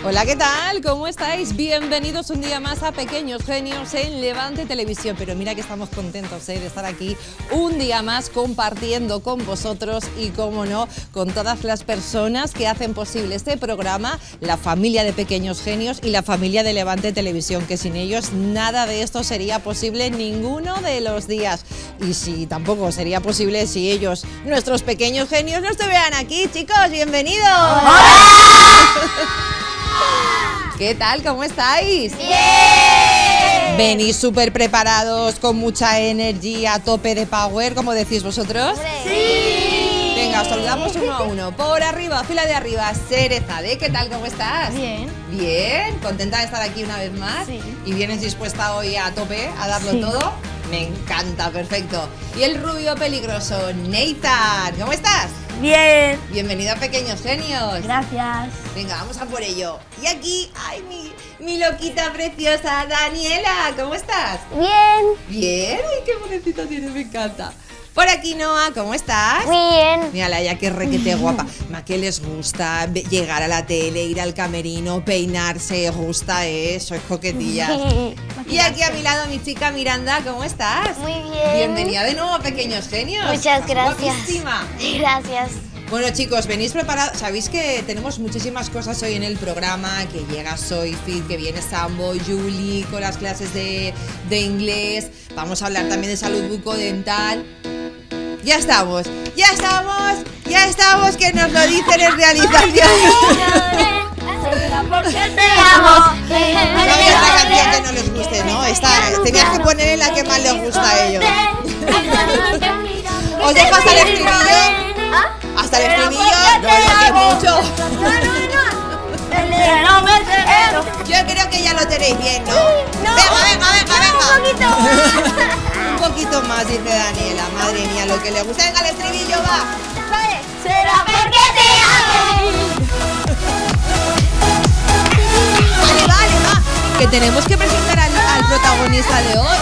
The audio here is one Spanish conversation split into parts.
Hola, ¿qué tal? ¿Cómo estáis? Bienvenidos un día más a Pequeños Genios en Levante Televisión. Pero mira que estamos contentos de estar aquí un día más compartiendo con vosotros y, cómo no, con todas las personas que hacen posible este programa, la familia de Pequeños Genios y la familia de Levante Televisión, que sin ellos nada de esto sería posible ninguno de los días. Y si tampoco sería posible si ellos, nuestros pequeños genios, no estuvieran aquí. Chicos, bienvenidos. ¿Qué tal? ¿Cómo estáis? ¡Bien! ¿Venís súper preparados, con mucha energía, a tope de power, como decís vosotros? ¡Sí! Venga, os saludamos uno a uno. Por arriba, fila de arriba, Cerezade, ¿qué tal? ¿Cómo estás? Bien. Bien, contenta de estar aquí una vez más. Sí. ¿Y vienes dispuesta hoy a tope, a darlo todo? Me encanta, perfecto. Y el rubio peligroso, Nathan, ¿cómo estás? Bien. Bienvenido a Pequeños Genios. Gracias. Venga, vamos a por ello. Y aquí, ay, mi loquita preciosa, Daniela, ¿cómo estás? Bien. Bien, ay, qué bonecita tienes, me encanta. Por aquí, Noa, ¿cómo estás? Bien. Mírala ya, qué requete guapa. ¿A qué les gusta llegar a la tele, ir al camerino, peinarse? ¿Gusta eso? Es coquetillas. Y aquí a mi lado mi chica Miranda, ¿cómo estás? Muy bien. Bienvenida de nuevo a Pequeños Genios. Muchas Estás gracias. guapísima. Gracias. Bueno, chicos, venís preparados. Sabéis que tenemos muchísimas cosas hoy en el programa, que llega Soyfit, que viene Sambo, Julie con las clases de inglés. Vamos a hablar también de salud bucodental. Ya estamos, que nos lo dicen en realización. Porque te amo. No hay otra canción que no les guste, ¿no? Tenías que poner en la que más les gusta a ellos. ¿Os dejo hasta el estribillo? Hasta el estribillo, no, que es mucho. Yo creo que ya lo tenéis bien, ¿no? Venga. Un poquito más, dice Daniela. Madre mía, lo que le gusta. Venga, el estribillo va. Será porque te amo. Vale, va. Que tenemos que presentar al protagonista de hoy.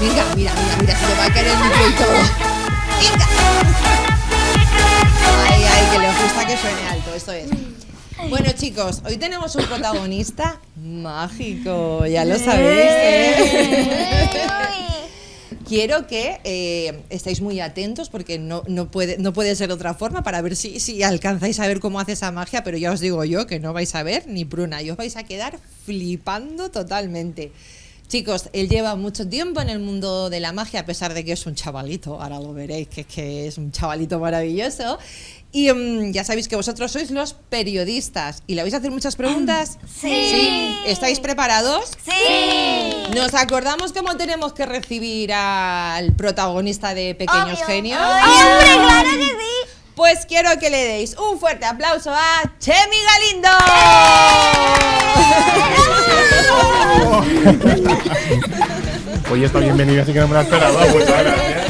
Venga, mira, se le va a caer el micro y todo. Venga. Ay, que le gusta que suene alto, esto es. Bueno, chicos, hoy tenemos un protagonista mágico, ya lo sabéis, Quiero que estéis muy atentos porque no puede ser de otra forma para ver si alcanzáis a ver cómo hace esa magia, pero ya os digo yo que no vais a ver ni pruna y os vais a quedar flipando totalmente. Chicos, él lleva mucho tiempo en el mundo de la magia, a pesar de que es un chavalito, ahora lo veréis, que es un chavalito maravilloso. Y ya sabéis que vosotros sois los periodistas y le vais a hacer muchas preguntas. Sí. ¿Estáis preparados? Sí. ¿Nos acordamos cómo tenemos que recibir al protagonista de Pequeños Genios? ¡Hombre, claro que sí! Pues quiero que le deis un fuerte aplauso a Chemi Galindo. Oye, está bienvenida, así que no me la esperaba. Muchas gracias.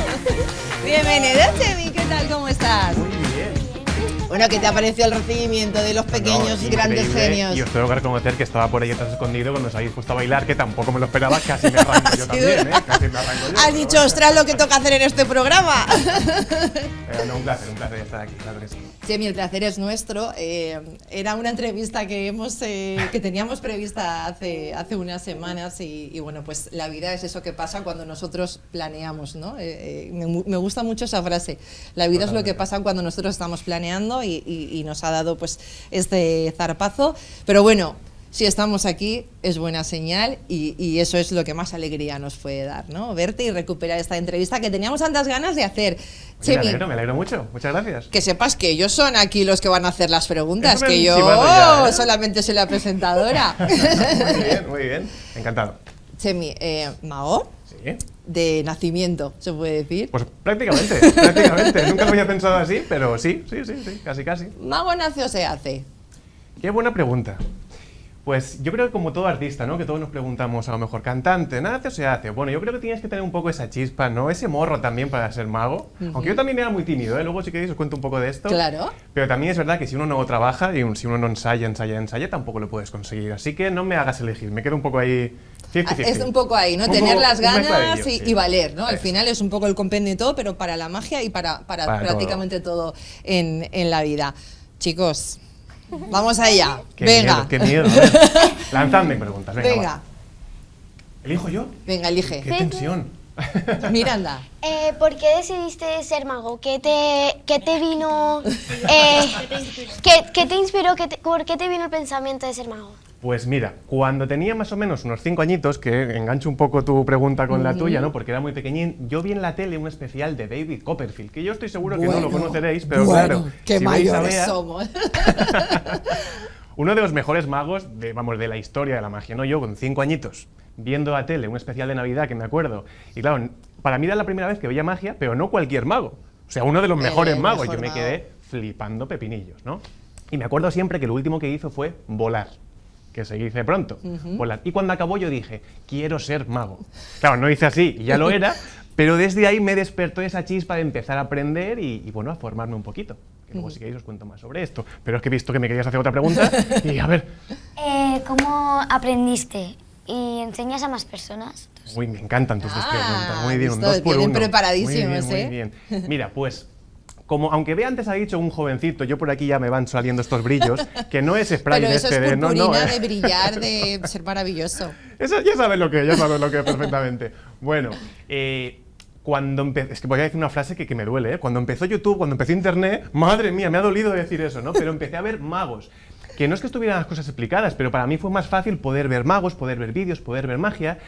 Bienvenido, Chemi, ¿qué tal? ¿Cómo estás? Muy bien. Bueno, ¿qué te ha parecido el recibimiento de los pequeños y grandes Increíble. genios? Y os tengo que reconocer que estaba por ahí atrás escondido cuando os habéis puesto a bailar, que tampoco me lo esperaba, casi me arranco yo también, Casi me arranco yo. Has dicho, ostras, lo que toca hacer en este programa. No, un placer estar aquí, claro que sí. Chemi, el placer es nuestro. Era una entrevista que teníamos prevista hace unas semanas y bueno, pues la vida es eso que pasa cuando nosotros planeamos, ¿no? Me gusta mucho esa frase. La vida es lo que pasa cuando nosotros estamos planeando y nos ha dado pues este zarpazo. Pero bueno, si estamos aquí es buena señal y eso es lo que más alegría nos puede dar, ¿no? Verte y recuperar esta entrevista que teníamos tantas ganas de hacer. Oye, Chemi, me alegro mucho, muchas gracias. que sepas que ellos son aquí los que van a hacer las preguntas, Eso me que han yo chivado ya, solamente soy la presentadora. Muy bien, encantado. Chemi, Mao, Sí. de nacimiento, se puede decir. Pues prácticamente. Nunca lo había pensado así, pero sí, casi. ¿Mago nace o se hace? Qué buena pregunta. Pues yo creo que como todo artista, ¿no? Que todos nos preguntamos, a lo mejor, ¿cantante nace o se hace? Bueno, yo creo que tienes que tener un poco esa chispa, ¿no? Ese morro también para ser mago. Aunque yo también era muy tímido, ¿eh? Luego si queréis os cuento un poco de esto. Claro. Pero también es verdad que si uno no trabaja y si uno no ensaya, tampoco lo puedes conseguir. Así que no me hagas elegir, me quedo un poco ahí 50-50. Es un poco ahí, ¿no? Un Tener poco- las un ganas mezcladillo, y sí. valer, ¿no? Al Eso. final es un poco el compendio y todo, pero para la magia y para prácticamente todo en la vida. Chicos, Vamos allá. Qué Venga. miedo, qué miedo. A ver, lanzadme preguntas, venga. Venga. Va. ¿Elijo yo? Venga, elige. ¡Qué tensión! Miranda. ¿Por qué decidiste ser mago? ¿Qué te vino? ¿Qué te inspiró? ¿Por qué te vino el pensamiento de ser mago? Pues mira, cuando tenía más o menos unos 5 añitos, que engancho un poco tu pregunta con la tuya, ¿no? Porque era muy pequeñín, yo vi en la tele un especial de David Copperfield, que yo estoy seguro que no lo conoceréis, pero claro, qué si veis a mayores Bea, somos. uno de los mejores magos de la historia de la magia, ¿no? Yo con 5 añitos, viendo la tele un especial de Navidad, que me acuerdo, y claro, para mí era la primera vez que veía magia, pero no cualquier mago, o sea, uno de los mejores magos, mejor yo me mago. quedé flipando pepinillos, ¿no? Y me acuerdo siempre que lo último que hizo fue volar, que se dice pronto, volar. Y cuando acabó yo dije, quiero ser mago. Claro, no hice así, y ya lo era, pero desde ahí me despertó esa chispa de empezar a aprender y bueno, a formarme un poquito. Que luego si queréis os cuento más sobre esto. Pero es que he visto que me querías hacer otra pregunta y a ver. ¿Cómo aprendiste? ¿Y enseñas a más personas? Uy, me encantan tus dos preguntas. Muy bien, un visto, 2 por vienen 1. preparadísimos, muy bien, muy bien. Mira, pues, como aunque Bea antes ha dicho un jovencito, yo por aquí ya me van saliendo estos brillos, que no es spray Pero de eso este es de no, purpurina no, de brillar, de ser maravilloso. Eso ya sabes lo que es perfectamente. Bueno, cuando empecé, es que voy a decir una frase que me duele, ¿eh? Cuando empezó YouTube, cuando empezó Internet, madre mía, me ha dolido decir eso, ¿no? Pero empecé a ver magos. Que no es que estuvieran las cosas explicadas, pero para mí fue más fácil poder ver magos, poder ver vídeos, poder ver magia.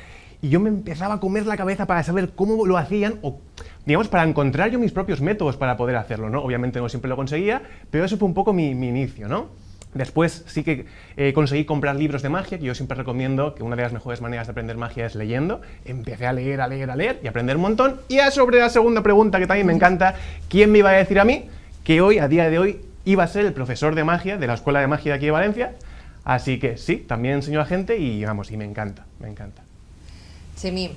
Y yo me empezaba a comer la cabeza para saber cómo lo hacían o, digamos, para encontrar yo mis propios métodos para poder hacerlo, ¿no? Obviamente no siempre lo conseguía, pero eso fue un poco mi inicio, ¿no? Después sí que conseguí comprar libros de magia, que yo siempre recomiendo que una de las mejores maneras de aprender magia es leyendo. Empecé a leer y aprender un montón. Y ya sobre la segunda pregunta, que también me encanta, ¿quién me iba a decir a mí que hoy, a día de hoy, iba a ser el profesor de magia de la Escuela de Magia de aquí de Valencia? Así que sí, también enseño a gente y vamos, y me encanta, me encanta. Chemi,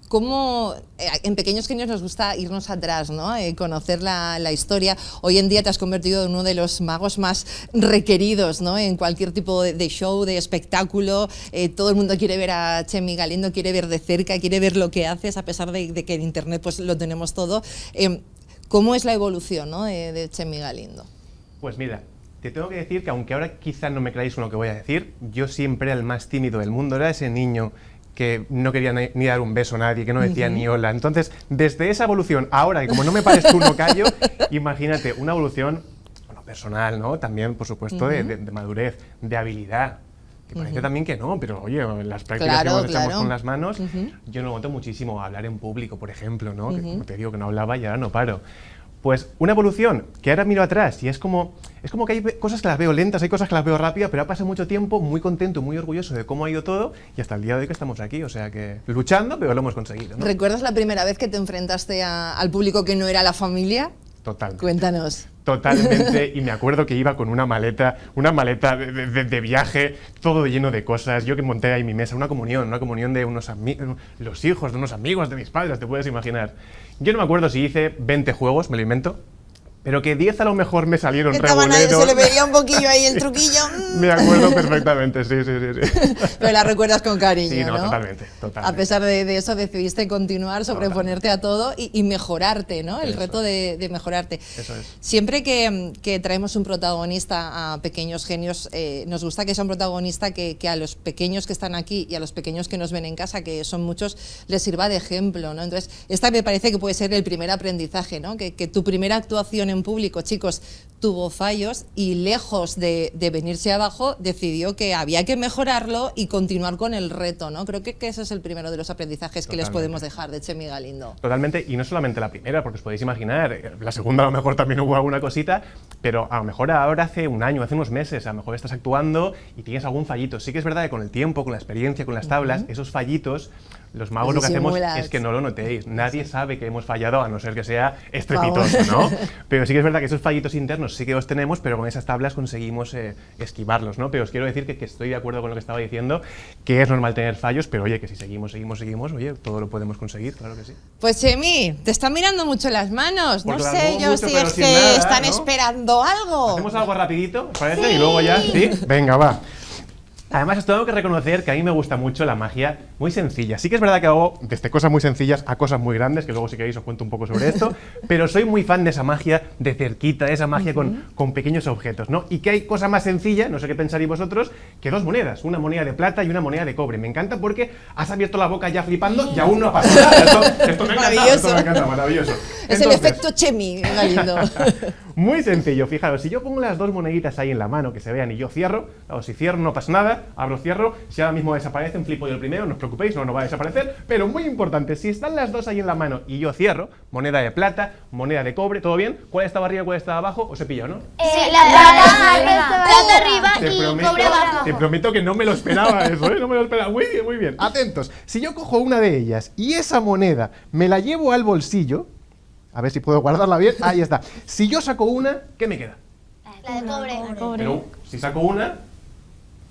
¿cómo en Pequeños Genios nos gusta irnos atrás, ¿no? Conocer la historia? Hoy en día te has convertido en uno de los magos más requeridos, ¿no? En cualquier tipo de show, de espectáculo. Todo el mundo quiere ver a Chemi Galindo, quiere ver de cerca, quiere ver lo que haces, a pesar de que en Internet pues, lo tenemos todo. ¿Cómo es la evolución, ¿no? de Chemi Galindo? Pues mira, te tengo que decir que aunque ahora quizás no me creáis con lo que voy a decir, yo siempre era el más tímido del mundo, era ese niño que no quería ni dar un beso a nadie, que no decía ni hola. Entonces, desde esa evolución, ahora que como no me pares tú, no callo, imagínate, una evolución bueno, personal, ¿no? También, por supuesto, de madurez, de habilidad. Que parece también que no, pero oye, en las prácticas que nos echamos con las manos, yo no noto muchísimo hablar en público, por ejemplo, ¿no? Que como te digo que no hablaba y ahora no paro. Pues una evolución que ahora miro atrás y es como que hay cosas que las veo lentas, hay cosas que las veo rápidas, pero ha pasado mucho tiempo muy contento, muy orgulloso de cómo ha ido todo y hasta el día de hoy que estamos aquí, o sea que luchando, pero lo hemos conseguido, ¿no? ¿Recuerdas la primera vez que te enfrentaste al público que no era la familia? Total. Cuéntanos. Totalmente, y me acuerdo que iba con una maleta de viaje, todo lleno de cosas. Yo que monté ahí mi mesa, una comunión de los hijos de unos amigos de mis padres, te puedes imaginar. Yo no me acuerdo si hice 20 juegos, me lo invento, pero que 10 a lo mejor me salieron reguleros. Se le veía un poquillo ahí el truquillo. Me acuerdo perfectamente, sí. Pero la recuerdas con cariño, Sí, no, ¿no? Totalmente. A pesar de eso decidiste continuar, sobreponerte a todo y mejorarte, ¿no? El reto de mejorarte. Eso es. Siempre que traemos un protagonista a Pequeños Genios, nos gusta que sea un protagonista que a los pequeños que están aquí y a los pequeños que nos ven en casa, que son muchos, les sirva de ejemplo, ¿no? Entonces, esta me parece que puede ser el primer aprendizaje, ¿no? Que tu primera actuación en público, chicos, tuvo fallos y lejos de venirse abajo, decidió que había que mejorarlo y continuar con el reto, ¿no? Creo que ese es el primero de los aprendizajes que les podemos dejar de Chemi Galindo. Totalmente, y no solamente la primera, porque os podéis imaginar, la segunda a lo mejor también hubo alguna cosita, pero a lo mejor ahora hace un año, hace unos meses, a lo mejor estás actuando y tienes algún fallito. Sí que es verdad que con el tiempo, con la experiencia, con las tablas, esos fallitos, los magos lo que hacemos es que no lo notéis. Nadie sabe que hemos fallado, a no ser que sea estrepitoso, ¿no? Pero sí que es verdad que esos fallitos internos sí que los tenemos, pero con esas tablas conseguimos esquivarlos, ¿no? Pero os quiero decir que estoy de acuerdo con lo que estaba diciendo, que es normal tener fallos, pero oye, que si seguimos, oye, todo lo podemos conseguir, claro que sí. Pues Chemi, te están mirando mucho las manos. Porque no las sé muevo yo mucho, si pero es sin que nada, están ¿no? esperando algo. ¿Hacemos algo rapidito, os parece? Y luego ya, ¿sí? Venga, va. Además, os tengo que reconocer que a mí me gusta mucho la magia muy sencilla. Sí que es verdad que hago desde cosas muy sencillas a cosas muy grandes, que luego si queréis os cuento un poco sobre esto, pero soy muy fan de esa magia de cerquita, de esa magia con pequeños objetos, ¿no? Y que hay cosa más sencilla, no sé qué pensaréis vosotros, que dos monedas, una moneda de plata y una moneda de cobre. Me encanta porque has abierto la boca ya flipando y aún no ha pasado nada. Esto me encanta, maravilloso. Es el efecto Chemi, Galindo. Muy sencillo, fijaros, si yo pongo las dos moneditas ahí en la mano, que se vean, y yo cierro, claro, si cierro no pasa nada, abro, cierro, si ahora mismo desaparecen, flipo yo el primero, no os preocupéis, no va a desaparecer, pero muy importante, si están las dos ahí en la mano y yo cierro, moneda de plata, moneda de cobre, ¿todo bien? ¿Cuál estaba arriba y cuál estaba abajo? ¿Os he pillado, no? plata arriba y cobre abajo. Te prometo que no me lo esperaba eso, ¿eh? No me lo esperaba. Muy bien, muy bien. Atentos, si yo cojo una de ellas y esa moneda me la llevo al bolsillo, a ver si puedo guardarla bien, ahí está. Si yo saco una, ¿qué me queda? La de cobre. Pero si saco una,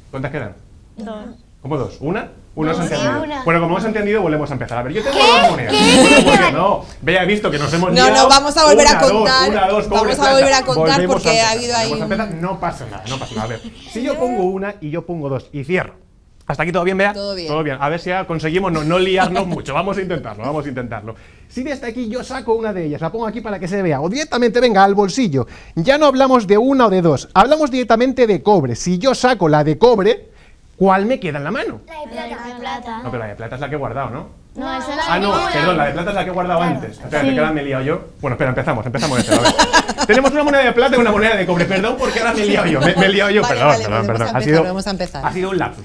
¿cuántas quedan? Dos. ¿Cómo dos? ¿Una? Uno os ha Sí, entendido. una. Bueno, como os he entendido, volvemos a empezar. A ver, yo tengo dos monedas. Bueno, porque no, vea, visto que nos hemos No, liado. vamos a volver a contar. Una, dos, cobre, Vamos a plata. volver a contar Volvemos porque a empezar, ha habido ahí volvemos a empezar. No pasa nada, no pasa nada. A ver, si yo pongo una y yo pongo dos y cierro. ¿Hasta aquí todo bien, Bea? Todo bien. Todo bien. A ver si ya conseguimos no liarnos mucho. Vamos a intentarlo, vamos a intentarlo. Si desde aquí yo saco una de ellas, la pongo aquí para que se vea, o directamente venga al bolsillo, ya no hablamos de una o de dos, hablamos directamente de cobre. Si yo saco la de cobre, ¿cuál me queda en la mano? La de plata. No, pero la de plata es la que he guardado, ¿no? No, esa es Ah, no, perdón, la de plata es la que he guardado antes. Espera, que ahora me he liado yo. Bueno, espera, empezamos de cero. A ver. Tenemos una moneda de plata y una moneda de cobre. Perdón, porque ahora me he liado yo. Me he liado yo, Vale, perdón. volvemos a empezar. Ha sido un lapsus.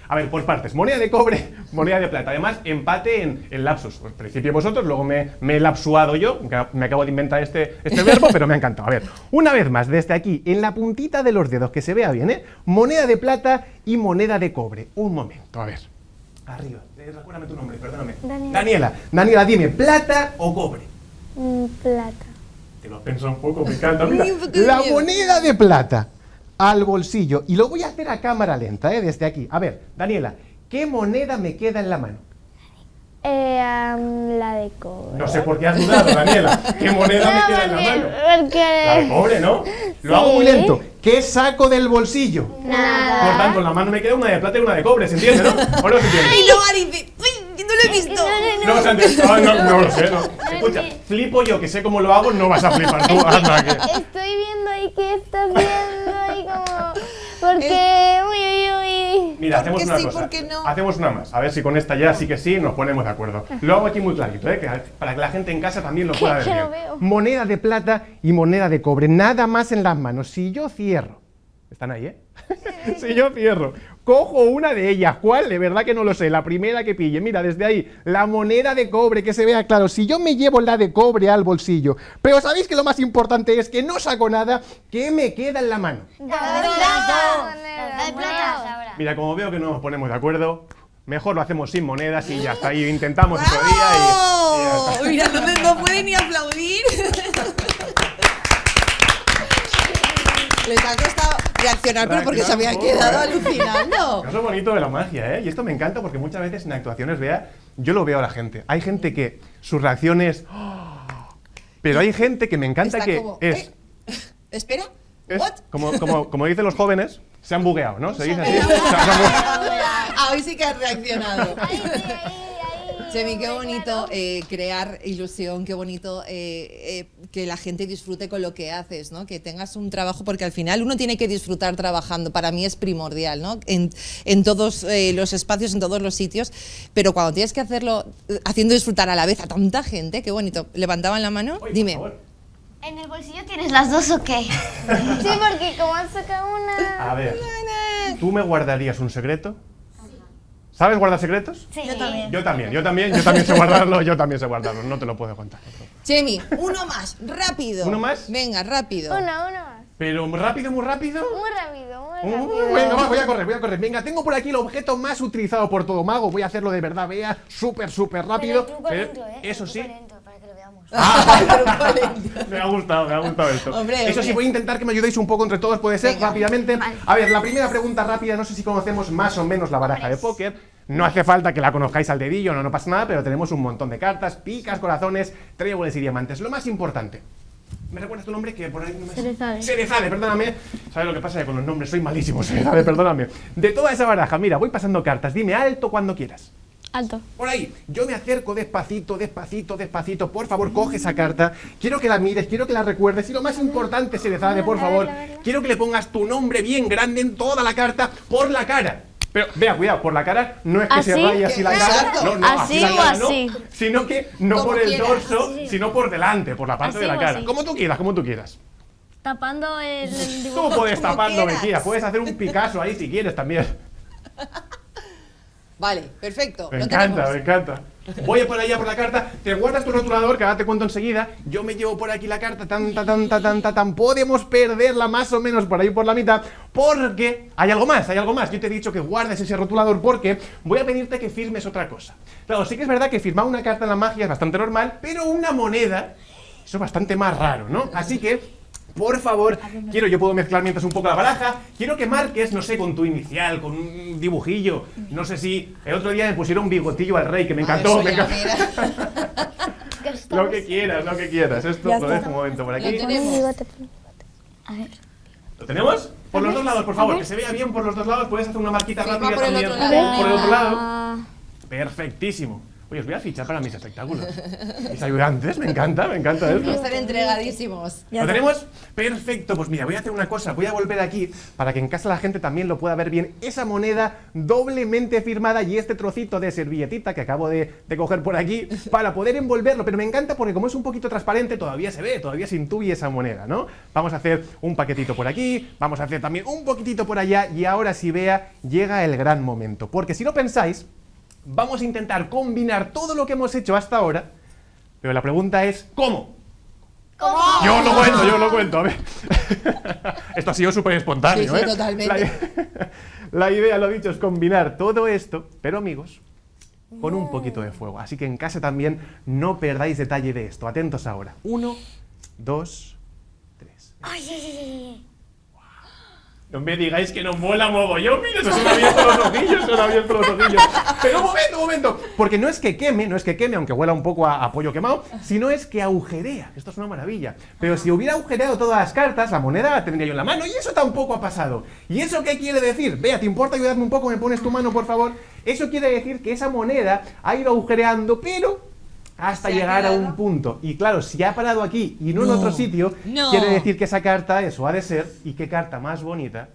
A ver, por partes. Moneda de cobre, moneda de plata. Además, empate en lapsus. Al principio vosotros, luego me he lapsuado yo. Me acabo de inventar este verbo, pero me ha encantado. A ver, una vez más, desde aquí, en la puntita de los dedos, que se vea bien, ¿eh? Moneda de plata y moneda de cobre. Un momento, a ver. Arriba, recuérdame tu nombre, perdóname. Daniela, dime, ¿plata o cobre? Plata. Te lo has pensado un poco, me encanta. Mira, Un poco de la miedo. moneda de plata al bolsillo. Y lo voy a hacer a cámara lenta, desde aquí. A ver, Daniela, ¿qué moneda me queda en la mano? La de cobre. No sé por qué has dudado, Daniela. ¿Qué moneda me queda en la mano? La de cobre, ¿no? Lo hago muy lento. ¿Qué saco del bolsillo? Nada. Por tanto, en la mano me queda una de plata y una de cobre, ¿se entiende, no? ¿O no se entiende? ¡Ay, no, Alice! ¡Uy, no lo he visto! No, Santi, no lo sé, no. Escucha, flipo yo, que sé cómo lo hago, no vas a flipar tú. Anda, que... Estoy viendo ahí que estás viendo ahí como... Porque... Uy. Mira, ¿Por hacemos qué una sí, cosa. por qué no? Hacemos una más. A ver si con esta ya sí que sí nos ponemos de acuerdo. Lo hago aquí muy clarito, para que la gente en casa también lo pueda ver que bien. lo veo. Moneda de plata y moneda de cobre, nada más en las manos. Si yo cierro, están ahí, si yo cierro, cojo una de ellas, ¿cuál? De verdad que no lo sé, la primera que pille. Mira, desde ahí, la moneda de cobre, que se vea claro. Si yo me llevo la de cobre al bolsillo, pero ¿sabéis que lo más importante es que no saco nada? ¿Qué me queda en la mano? La de plata. Mira, como veo que no nos ponemos de acuerdo, mejor lo hacemos sin monedas y ya está. Y intentamos otro día y ya está. Mira, no puede ni aplaudir. Les ha costado reaccionar, pero porque se habían quedado alucinando. Eso es bonito de la magia, ¿eh? Y esto me encanta porque muchas veces en actuaciones, vea, yo lo veo a la gente. Hay gente que su reacción es... "Oh", pero hay gente que me encanta Está que como, es... Espera. es ¿What? como dicen los jóvenes, se han bugueado, ¿no? Se dice así. Se han bugueado. Hoy sí que has reaccionado. Chemi, qué bonito crear ilusión, qué bonito que la gente disfrute con lo que haces, ¿no? Que tengas un trabajo, porque al final uno tiene que disfrutar trabajando, para mí es primordial, ¿no? En todos los espacios, en todos los sitios, pero cuando tienes que hacerlo haciendo disfrutar a la vez a tanta gente, qué bonito. ¿Levantaban la mano? Oye, Dime. por favor. ¿En el bolsillo tienes las dos o qué? Sí, porque como has sacado una... A ver, ¿tú me guardarías un secreto? ¿Sabes guardar secretos? Sí. Yo también. Yo también sé guardarlo, no te lo puedo contar. Chemi, uno más, rápido. ¿Uno más? Venga, rápido. Uno más. Pero muy rápido. Muy rápido. Venga, va, voy a correr. Venga, tengo por aquí el objeto más utilizado por todo mago. Voy a hacerlo de verdad, vea, súper rápido. Eso sí. Para que lo veamos. Me ha gustado esto. Hombre, Eso sí, voy a intentar que me ayudéis un poco entre todos, puede ser, Venga. rápidamente. Vale. A ver, la primera pregunta rápida, no sé si conocemos más o menos la baraja de póker. No hace falta que la conozcáis al dedillo, no pasa nada, pero tenemos un montón de cartas, picas, corazones, tréboles y diamantes. Lo más importante, ¿Me recuerdas tu nombre? Que por ahí no me... Cerezade. Cerezade, perdóname. ¿Sabes lo que pasa? Que con los nombres soy malísimo, Cerezade, perdóname. De toda esa baraja, mira, voy pasando cartas. Dime alto cuando quieras. Alto. Por ahí, yo me acerco despacito, despacito, despacito. Por favor, coge esa carta. Quiero que la mires, quiero que la recuerdes. Y lo más importante, Cerezade, por favor, quiero que le pongas tu nombre bien grande en toda la carta por la cara. Pero, vea, cuidado, por la cara no es que se ¿Así? vaya así la cara. Exacto. No, ¿Así la o cara así? no, sino que no Como por el quieras. dorso, sino por delante, por la parte ¿Así de la o cara. así? Como tú quieras, como tú quieras. Tapando el dibujo. Tú puedes Como tapar donde quieras. quieras, puedes hacer un Picasso ahí si quieres también. Vale, perfecto. Me lo encanta, tenemos. me encanta. Voy por allá por la carta, te guardas tu rotulador, que ahora te cuento enseguida. Yo me llevo por aquí la carta, tan. Podemos perderla más o menos por ahí por la mitad, porque hay algo más, hay algo más. Yo te he dicho que guardes ese rotulador porque voy a pedirte que firmes otra cosa. Claro, sí que es verdad que firmar una carta en la magia es bastante normal, pero una moneda, eso es bastante más raro, ¿no? Así que... por favor, yo puedo mezclar mientras un poco la baraja, quiero que marques, no sé, con tu inicial, con un dibujillo, no sé si el otro día me pusieron un bigotillo al rey, que me encantó, Eso me ya, encantó. mira. Lo que quieras, esto lo dejo un momento por Lo aquí. tenemos. A ver. ¿Lo tenemos? Por los dos lados, por favor, que se vea bien por los dos lados, puedes hacer una marquita Firma rápida por el también. otro lado. Por el otro lado. Ah, Perfectísimo. Oye, os voy a fichar para mis espectáculos. Mis ayudantes, me encanta esto. Están entregadísimos. ¿Lo tenemos? Perfecto, pues mira, voy a hacer una cosa, voy a volver aquí para que en casa la gente también lo pueda ver bien. Esa moneda doblemente firmada y este trocito de servilletita que acabo de coger por aquí para poder envolverlo, pero me encanta porque como es un poquito transparente todavía se ve, todavía se intuye esa moneda, ¿no? Vamos a hacer un paquetito por aquí, vamos a hacer también un poquitito por allá y ahora sí, vea, llega el gran momento, porque si lo pensáis, vamos a intentar combinar todo lo que hemos hecho hasta ahora, pero la pregunta es ¿cómo? ¿Cómo? Yo lo cuento, a ver. Esto ha sido súper espontáneo, Sí, ¿eh? totalmente. La idea, lo dicho, es combinar todo esto, pero amigos, con un poquito de fuego. Así que en casa también no perdáis detalle de esto. Atentos ahora. 1, 2, 3. Ay, sí, sí, sí. No me digáis que no mola mogollón, mira, se han abierto los ojillos, Pero un momento, porque no es que queme, aunque huela un poco a pollo quemado, sino es que agujerea, esto es una maravilla. Pero si hubiera agujereado todas las cartas, la moneda la tendría yo en la mano, y eso tampoco ha pasado. ¿Y eso qué quiere decir? Vea, ¿te importa ayudarme un poco? ¿Me pones tu mano, por favor? Eso quiere decir que esa moneda ha ido agujereando, pero... hasta llegar a un punto. Y claro, si ha parado aquí y no en otro sitio, quiere decir que esa carta, eso ha de ser, y qué carta más bonita,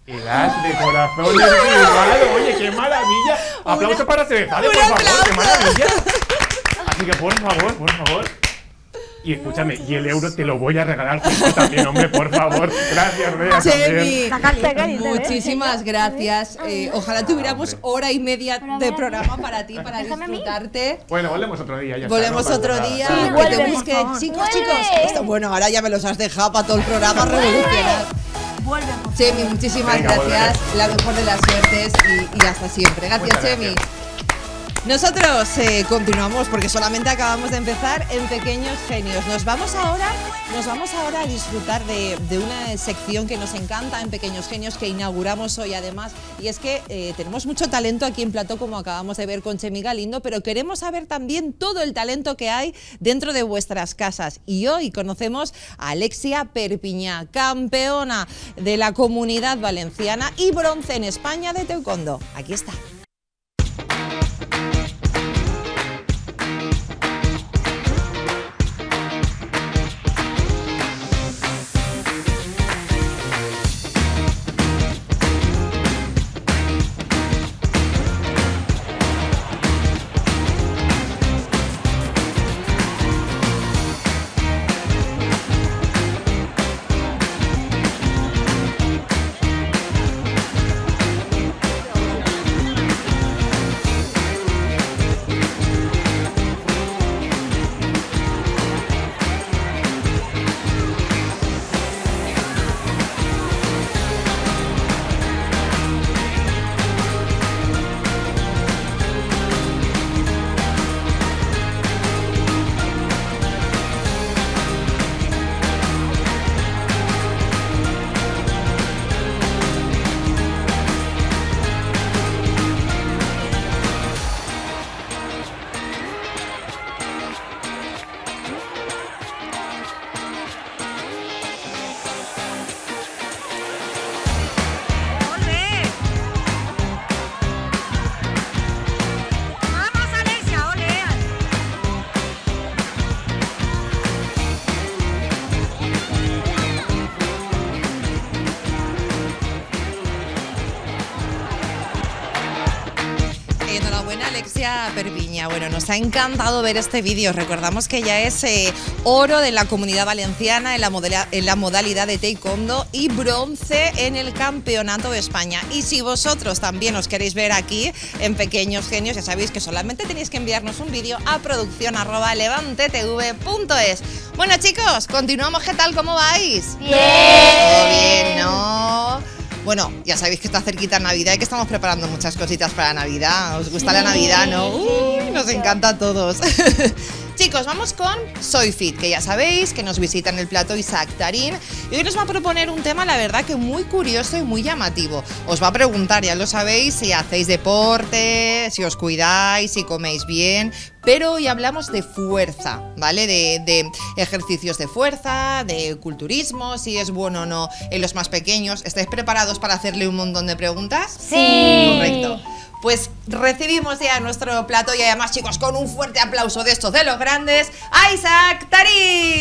el as de corazones firmado. Oye, qué maravilla. Aplauso para Cerezade, por favor, qué maravilla. Así que por favor. Y escúchame, y el euro te lo voy a regalar justo también, hombre, por favor. Gracias, Bea, también. Chemi, muchísimas gracias. Ojalá tuviéramos hora y media de programa para ti, para disfrutarte. Bueno, volvemos otro día. Ya Volvemos está, no otro pasa nada. día, Sí, que vuelve, te por busque. favor. Chicos, Vuelve. esto, bueno, ahora ya me los has dejado para todo el programa revolucionar. Chemi, muchísimas Venga, gracias. La mejor de las suertes y hasta siempre. Gracias, Muchas Chemi. gracias. Nosotros continuamos porque solamente acabamos de empezar en Pequeños Genios. Nos vamos ahora a disfrutar de una sección que nos encanta en Pequeños Genios, que inauguramos hoy además, y es que tenemos mucho talento aquí en plató, como acabamos de ver con Chemi Galindo, pero queremos saber también todo el talento que hay dentro de vuestras casas. Y hoy conocemos a Alexia Perpiñá, campeona de la Comunidad Valenciana y bronce en España de taekwondo. Aquí está. Alicia Perpiña. Bueno, nos ha encantado ver este vídeo. Recordamos que ya es oro de la Comunidad Valenciana en la modalidad de taekwondo y bronce en el Campeonato de España. Y si vosotros también os queréis ver aquí en Pequeños Genios, ya sabéis que solamente tenéis que enviarnos un vídeo a producción@levantetv.es. Bueno, chicos, continuamos. ¿Qué tal? ¿Cómo vais? Bien. ¿Todo bien, no? Bueno, ya sabéis que está cerquita Navidad y que estamos preparando muchas cositas para Navidad. ¿Os gusta la Navidad, no? Uy, nos encanta a todos. Chicos, vamos con Soy Fit, que ya sabéis que nos visita en el plató Isaac Tarín y hoy nos va a proponer un tema, la verdad, que muy curioso y muy llamativo. Os va a preguntar, ya lo sabéis, si hacéis deporte, si os cuidáis, si coméis bien, pero hoy hablamos de fuerza, ¿vale? De ejercicios de fuerza, de culturismo, si es bueno o no en los más pequeños. ¿Estáis preparados para hacerle un montón de preguntas? Sí. Correcto. Pues recibimos ya nuestro plato y además, chicos, con un fuerte aplauso de estos de los grandes, a Isaac Tarín.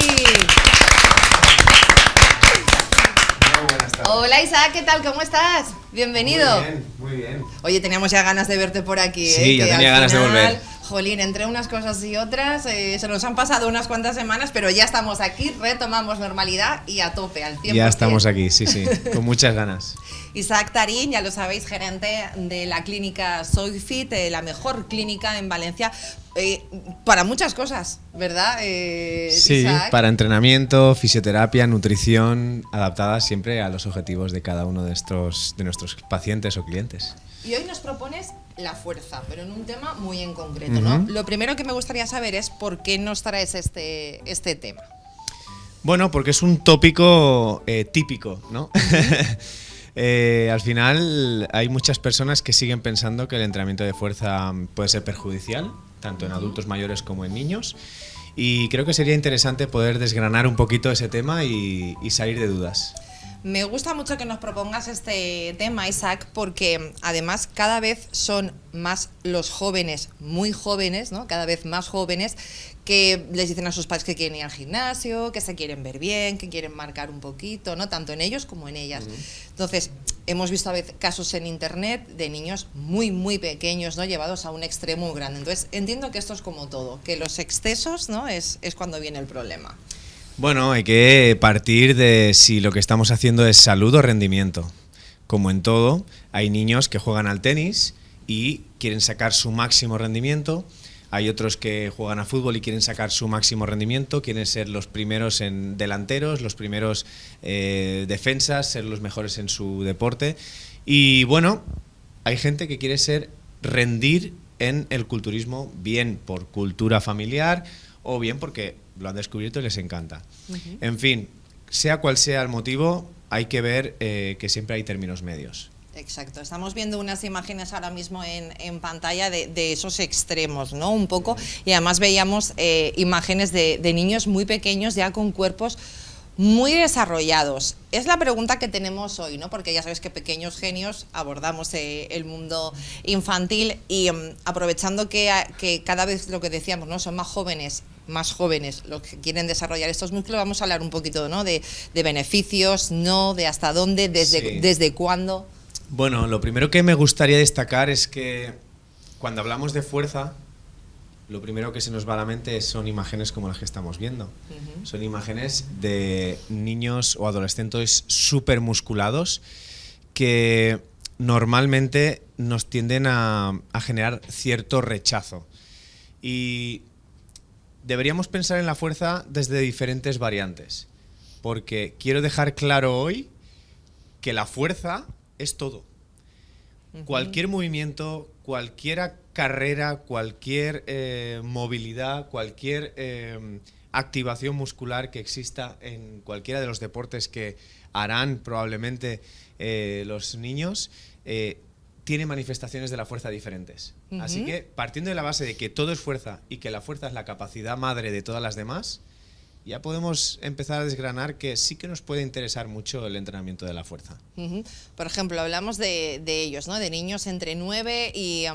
Hola Isaac, ¿qué tal? ¿Cómo estás? Bienvenido. Muy bien, muy bien. Oye, teníamos ya ganas de verte por aquí. Sí, ya tenía ganas de volver. Jolín, entre unas cosas y otras, se nos han pasado unas cuantas semanas, pero ya estamos aquí, retomamos normalidad y a tope, al 100%. Ya estamos aquí, sí, con muchas ganas. Isaac Tarín, ya lo sabéis, gerente de la clínica Soy Fit, la mejor clínica en Valencia, para muchas cosas, ¿verdad? Sí, Isaac? para entrenamiento, fisioterapia, nutrición, adaptada siempre a los objetivos de cada uno de nuestros pacientes o clientes. Y hoy nos propones la fuerza, pero en un tema muy en concreto, ¿no? Lo primero que me gustaría saber es por qué nos traes este tema. Bueno, porque es un tópico típico, ¿no? Al final hay muchas personas que siguen pensando que el entrenamiento de fuerza puede ser perjudicial, tanto en adultos mayores como en niños, y creo que sería interesante poder desgranar un poquito ese tema y salir de dudas. Me gusta mucho que nos propongas este tema, Isaac, porque además cada vez son más los jóvenes, muy jóvenes, ¿no? Cada vez más jóvenes, que les dicen a sus padres que quieren ir al gimnasio, que se quieren ver bien, que quieren marcar un poquito, ¿no? Tanto en ellos como en ellas. Entonces, hemos visto a veces casos en internet de niños muy, muy pequeños, ¿no? Llevados a un extremo muy grande. Entonces, entiendo que esto es como todo, que los excesos, ¿no? es cuando viene el problema. Bueno, hay que partir de si lo que estamos haciendo es salud o rendimiento. Como en todo, hay niños que juegan al tenis y quieren sacar su máximo rendimiento. Hay otros que juegan a fútbol y quieren sacar su máximo rendimiento, quieren ser los primeros en delanteros, los primeros defensas, ser los mejores en su deporte. Y bueno, hay gente que quiere rendir en el culturismo, bien por cultura familiar o bien porque lo han descubierto y les encanta. En fin, sea cual sea el motivo, hay que ver que siempre hay términos medios. Exacto, estamos viendo unas imágenes ahora mismo en pantalla de esos extremos, ¿no? Un poco, y además veíamos imágenes de niños muy pequeños ya con cuerpos muy desarrollados. Es la pregunta que tenemos hoy, ¿no? Porque ya sabes que Pequeños Genios abordamos el mundo infantil y aprovechando que cada vez lo que decíamos, ¿no? Son más jóvenes los que quieren desarrollar estos músculos, vamos a hablar un poquito, ¿no? De beneficios, ¿no? De hasta dónde, desde cuándo. Bueno, lo primero que me gustaría destacar es que cuando hablamos de fuerza, lo primero que se nos va a la mente son imágenes como las que estamos viendo. Son imágenes de niños o adolescentes súper musculados que normalmente nos tienden a generar cierto rechazo. Y deberíamos pensar en la fuerza desde diferentes variantes, porque quiero dejar claro hoy que la fuerza es todo. Cualquier movimiento, cualquier carrera, cualquier movilidad, cualquier activación muscular que exista en cualquiera de los deportes que harán probablemente los niños, tiene manifestaciones de la fuerza diferentes. Así que, partiendo de la base de que todo es fuerza y que la fuerza es la capacidad madre de todas las demás, ya podemos empezar a desgranar que sí que nos puede interesar mucho el entrenamiento de la fuerza. Por ejemplo, hablamos de ellos, ¿no? De niños entre 9 y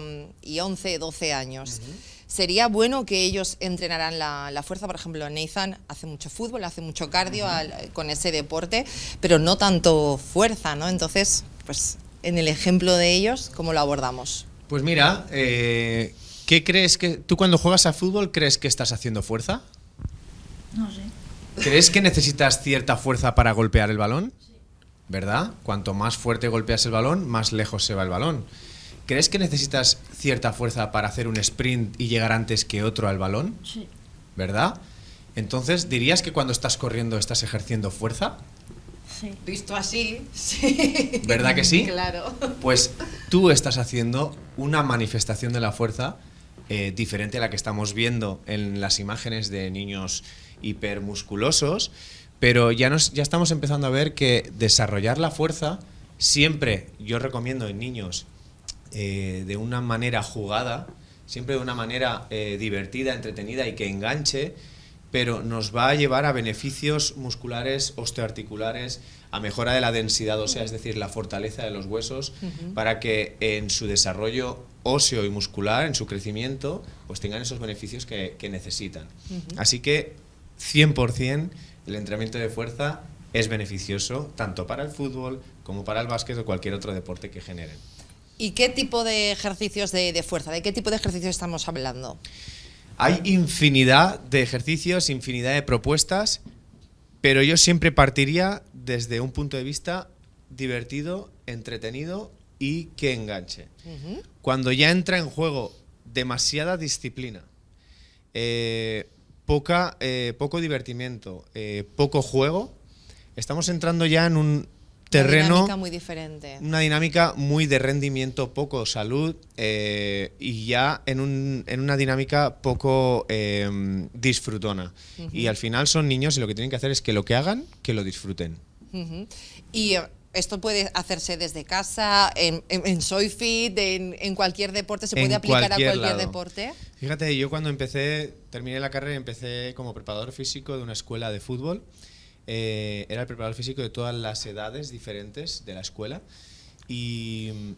11, 12 años. Sería bueno que ellos entrenaran la fuerza. Por ejemplo, Nathan hace mucho fútbol, hace mucho cardio con ese deporte, pero no tanto fuerza, ¿no? Entonces, pues en el ejemplo de ellos, ¿cómo lo abordamos? Pues mira, que ¿Qué crees que tú cuando juegas a fútbol crees que estás haciendo fuerza? No sé. ¿Crees que necesitas cierta fuerza para golpear el balón? Sí. ¿Verdad? Cuanto más fuerte golpeas el balón, más lejos se va el balón. ¿Crees que necesitas cierta fuerza para hacer un sprint y llegar antes que otro al balón? Sí. ¿Verdad? Entonces, ¿dirías que cuando estás corriendo estás ejerciendo fuerza? Sí. Visto así, sí. ¿Verdad que sí? Claro. Pues tú estás haciendo una manifestación de la fuerza diferente a la que estamos viendo en las imágenes de niños hipermusculosos, pero ya estamos empezando a ver que desarrollar la fuerza siempre, yo recomiendo en niños, de una manera jugada, siempre de una manera divertida, entretenida y que enganche, pero nos va a llevar a beneficios musculares, osteoarticulares, a mejora de la densidad ósea, es decir, la fortaleza de los huesos, para que en su desarrollo óseo y muscular, en su crecimiento, pues tengan esos beneficios que necesitan. Así que 100% el entrenamiento de fuerza es beneficioso tanto para el fútbol como para el básquet o cualquier otro deporte que generen. ¿Y qué tipo de ejercicios de fuerza? ¿De qué tipo de ejercicios estamos hablando? Hay infinidad de ejercicios, infinidad de propuestas, pero yo siempre partiría desde un punto de vista divertido, entretenido y que enganche. Cuando ya entra en juego demasiada disciplina, poco divertimiento, poco juego, estamos entrando ya en un terreno, una dinámica muy diferente. Una dinámica muy de rendimiento, poco salud y ya en una dinámica poco disfrutona. Y al final son niños y lo que tienen que hacer es que lo que hagan, que lo disfruten. Y esto puede hacerse desde casa, en SoyFit, en cualquier deporte, ¿se puede aplicar a cualquier deporte? Fíjate, yo cuando terminé la carrera, empecé como preparador físico de una escuela de fútbol. Era el preparador físico de todas las edades diferentes de la escuela y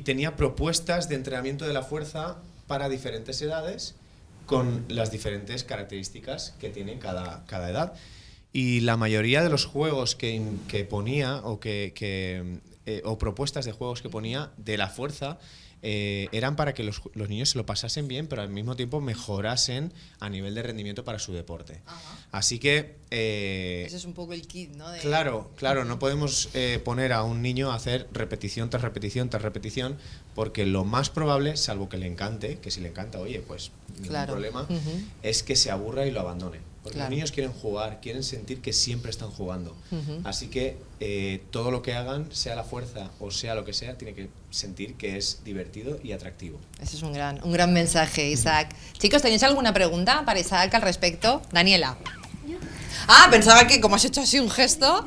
tenía propuestas de entrenamiento de la fuerza para diferentes edades con las diferentes características que tiene cada edad. Y la mayoría de los juegos que ponía o propuestas de juegos que ponía de la fuerza eran para que los niños se lo pasasen bien, pero al mismo tiempo mejorasen a nivel de rendimiento para su deporte. Así que... ese es un poco el kit, ¿no? Claro, no podemos poner a un niño a hacer repetición tras repetición tras repetición, porque lo más probable, salvo que le encante, que si le encanta, oye, pues ningún problema, es que se aburra y lo abandone. Porque los niños quieren jugar, quieren sentir que siempre están jugando. Así que todo lo que hagan, sea la fuerza o sea lo que sea, tiene que sentir que es divertido y atractivo. Ese es un gran mensaje, Isaac. Chicos, ¿tenéis alguna pregunta para Isaac al respecto? Daniela. ¿Yo? Ah, pensaba que como has hecho así un gesto...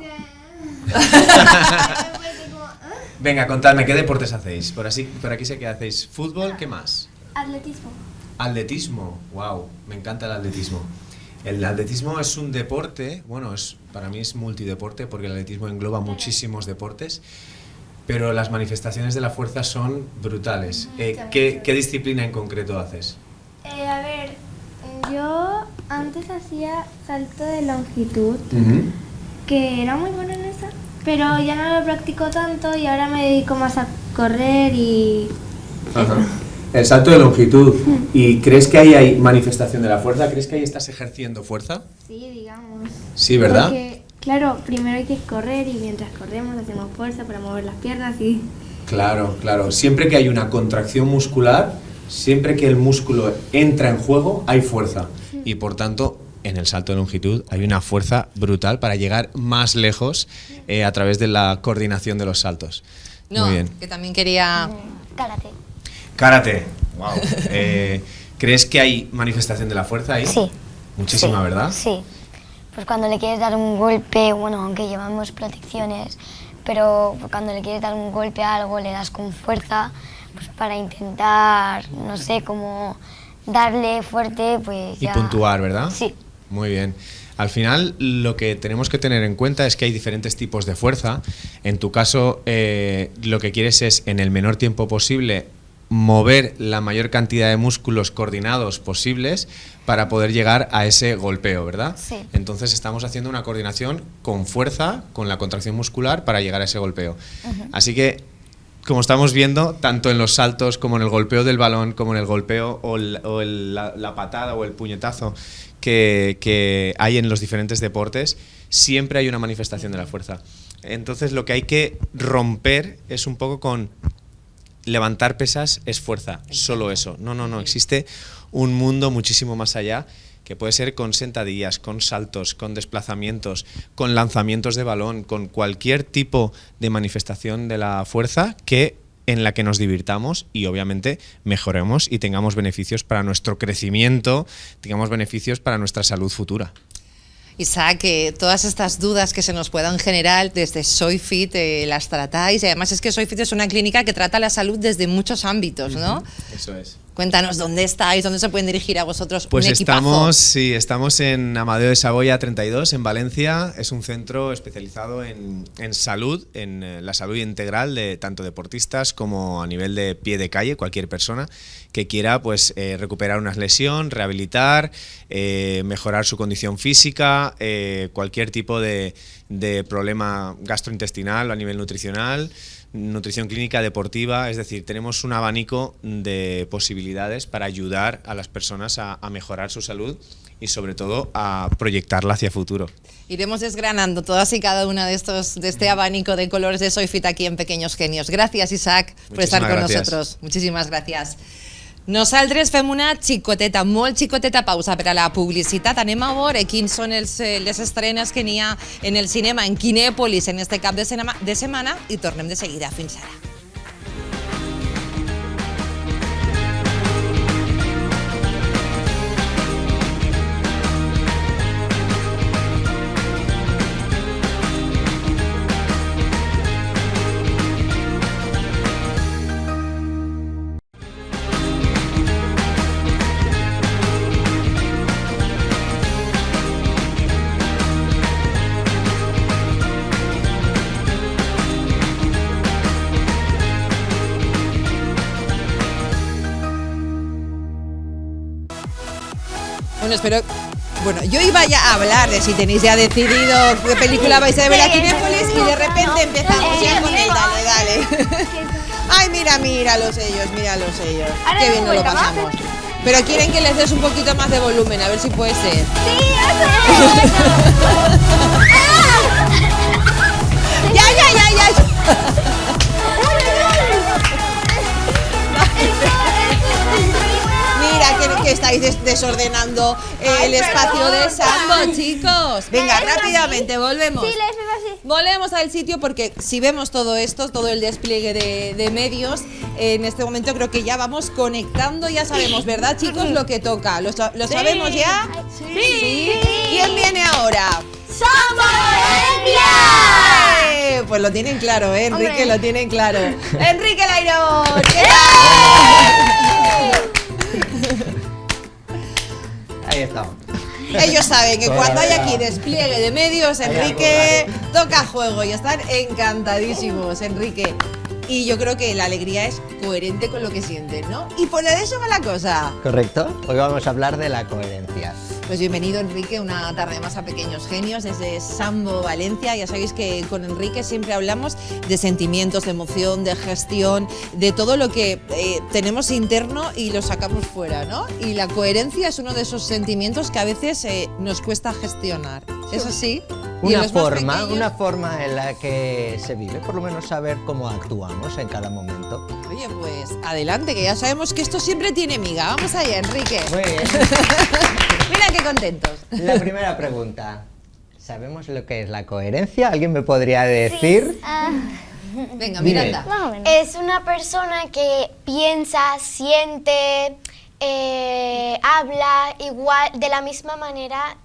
Venga, contadme, ¿qué deportes hacéis? Por aquí sé que hacéis fútbol, ¿qué más? Atletismo. Atletismo, wow, me encanta el atletismo. El atletismo es un deporte, bueno, para mí es multideporte porque el atletismo engloba muchísimos deportes, pero las manifestaciones de la fuerza son brutales. ¿Qué disciplina en concreto haces? A ver, yo antes hacía salto de longitud, que era muy bueno en esa, pero ya no lo practico tanto y ahora me dedico más a correr y... El salto de longitud. ¿Y crees que ahí hay manifestación de la fuerza? ¿Crees que ahí estás ejerciendo fuerza? Sí, digamos. Sí, ¿verdad? Porque, claro, primero hay que correr y mientras corremos hacemos fuerza para mover las piernas y... Claro. Siempre que hay una contracción muscular, siempre que el músculo entra en juego, hay fuerza. Y por tanto, en el salto de longitud hay una fuerza brutal para llegar más lejos a través de la coordinación de los saltos. No, muy bien. Que también quería... Karate, wow. ¿Crees que hay manifestación de la fuerza ahí? Sí. Muchísima, sí, ¿verdad? Sí. Pues cuando le quieres dar un golpe, bueno, aunque llevamos protecciones, pero cuando le quieres dar un golpe a algo, le das con fuerza, pues para intentar, no sé, como darle fuerte, pues ya... Y puntuar, ¿verdad? Sí. Muy bien. Al final, lo que tenemos que tener en cuenta es que hay diferentes tipos de fuerza. En tu caso, lo que quieres es, en el menor tiempo posible, mover la mayor cantidad de músculos coordinados posibles para poder llegar a ese golpeo, ¿verdad? Sí. Entonces estamos haciendo una coordinación con fuerza, con la contracción muscular para llegar a ese golpeo. Así que como estamos viendo, tanto en los saltos como en el golpeo del balón, como en el golpeo o la patada o el puñetazo que hay en los diferentes deportes, siempre hay una manifestación de la fuerza. Entonces lo que hay que romper es un poco con levantar pesas es fuerza, solo eso. No, existe un mundo muchísimo más allá, que puede ser con sentadillas, con saltos, con desplazamientos, con lanzamientos de balón, con cualquier tipo de manifestación de la fuerza en la que nos divirtamos y obviamente mejoremos y tengamos beneficios para nuestro crecimiento, tengamos beneficios para nuestra salud futura. Isaac, todas estas dudas que se nos puedan generar desde SoyFit las tratáis, y además es que SoyFit es una clínica que trata la salud desde muchos ámbitos, ¿no? Eso es. Cuéntanos, ¿dónde estáis? ¿Dónde se pueden dirigir a vosotros? Pues un equipazo. estamos en Amadeo de Saboya 32, en Valencia. Es un centro especializado en salud, en la salud integral de tanto deportistas como a nivel de pie de calle, cualquier persona que quiera pues recuperar una lesión, rehabilitar, mejorar su condición física, cualquier tipo de problema gastrointestinal o a nivel nutricional, nutrición clínica, deportiva, es decir, tenemos un abanico de posibilidades para ayudar a las personas a mejorar su salud y sobre todo a proyectarla hacia futuro. Iremos desgranando todas y cada una de este abanico de colores de SoyFit aquí en Pequeños Genios. Gracias, Isaac, por estar con nosotros. Muchísimas gracias. Nosaltres fem una xicoteta, molt xicoteta pausa per a la publicitat. Anem a veure quins són les estrenes que n'hi ha en el cinema, en Kinèpolis, en este cap de setmana, i tornem de seguida. Fins ara. Bueno, yo iba ya a hablar de si tenéis ya decidido qué película vais a ver a Kinèpolis y de repente empezamos ya con el dale. Ay, mira los sellos, Qué bien nos lo pasamos. Pero quieren que les des un poquito más de volumen, a ver si puede ser. Sí, Ya. Mira que estáis desordenando el espacio de Sambo, chicos. Venga, rápidamente, volvemos. Sí, le hice así. Volvemos al sitio porque si vemos todo esto, todo el despliegue de medios, en este momento creo que ya vamos conectando, ya sabemos, ¿verdad, chicos? Lo que toca. ¿Lo sabemos ya? Sí. ¿Quién viene ahora? ¡Somos Valencia! Pues lo tienen claro, Enrique, Hombre. lo tienen claro. ¡Enrique Lairón! ¿Qué tal? Ahí estamos. Ellos saben que cuando hay aquí despliegue de medios, Enrique toca juego y están encantadísimos, Enrique. Y yo creo que la alegría es coherente con lo que sienten, ¿no? Y por eso va la cosa. ¿Correcto? Hoy vamos a hablar de la coherencia. Pues bienvenido, Enrique, una tarde más a Pequeños Genios desde Sambo, Valencia. Ya sabéis que con Enrique siempre hablamos de sentimientos, de emoción, de gestión, de todo lo que tenemos interno y lo sacamos fuera, ¿no? Y la coherencia es uno de esos sentimientos que a veces nos cuesta gestionar. ¿Es así? Una forma en la que se vive, por lo menos saber cómo actuamos en cada momento. Oye, pues adelante, que ya sabemos que esto siempre tiene miga. Vamos allá, Enrique. Muy bien. Mira qué contentos. La primera pregunta. ¿Sabemos lo que es la coherencia? ¿Alguien me podría decir? Venga, Miranda. Es una persona que piensa, siente, habla igual, de la misma manera,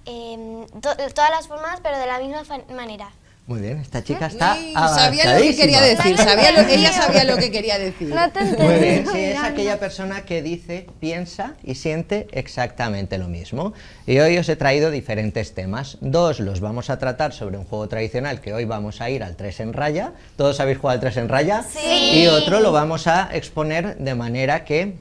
todas las formas, pero de la misma manera. Muy bien, esta chica está Sabía lo que quería decir, ella sabía lo que quería decir. No te entendí. Muy bien, sí, es aquella persona que dice, piensa y siente exactamente lo mismo. Y hoy os he traído diferentes temas. Dos los vamos a tratar sobre un juego tradicional, que hoy vamos a ir al 3 en raya. ¿Todos sabéis jugar al 3 en raya? Sí. Y otro lo vamos a exponer de manera que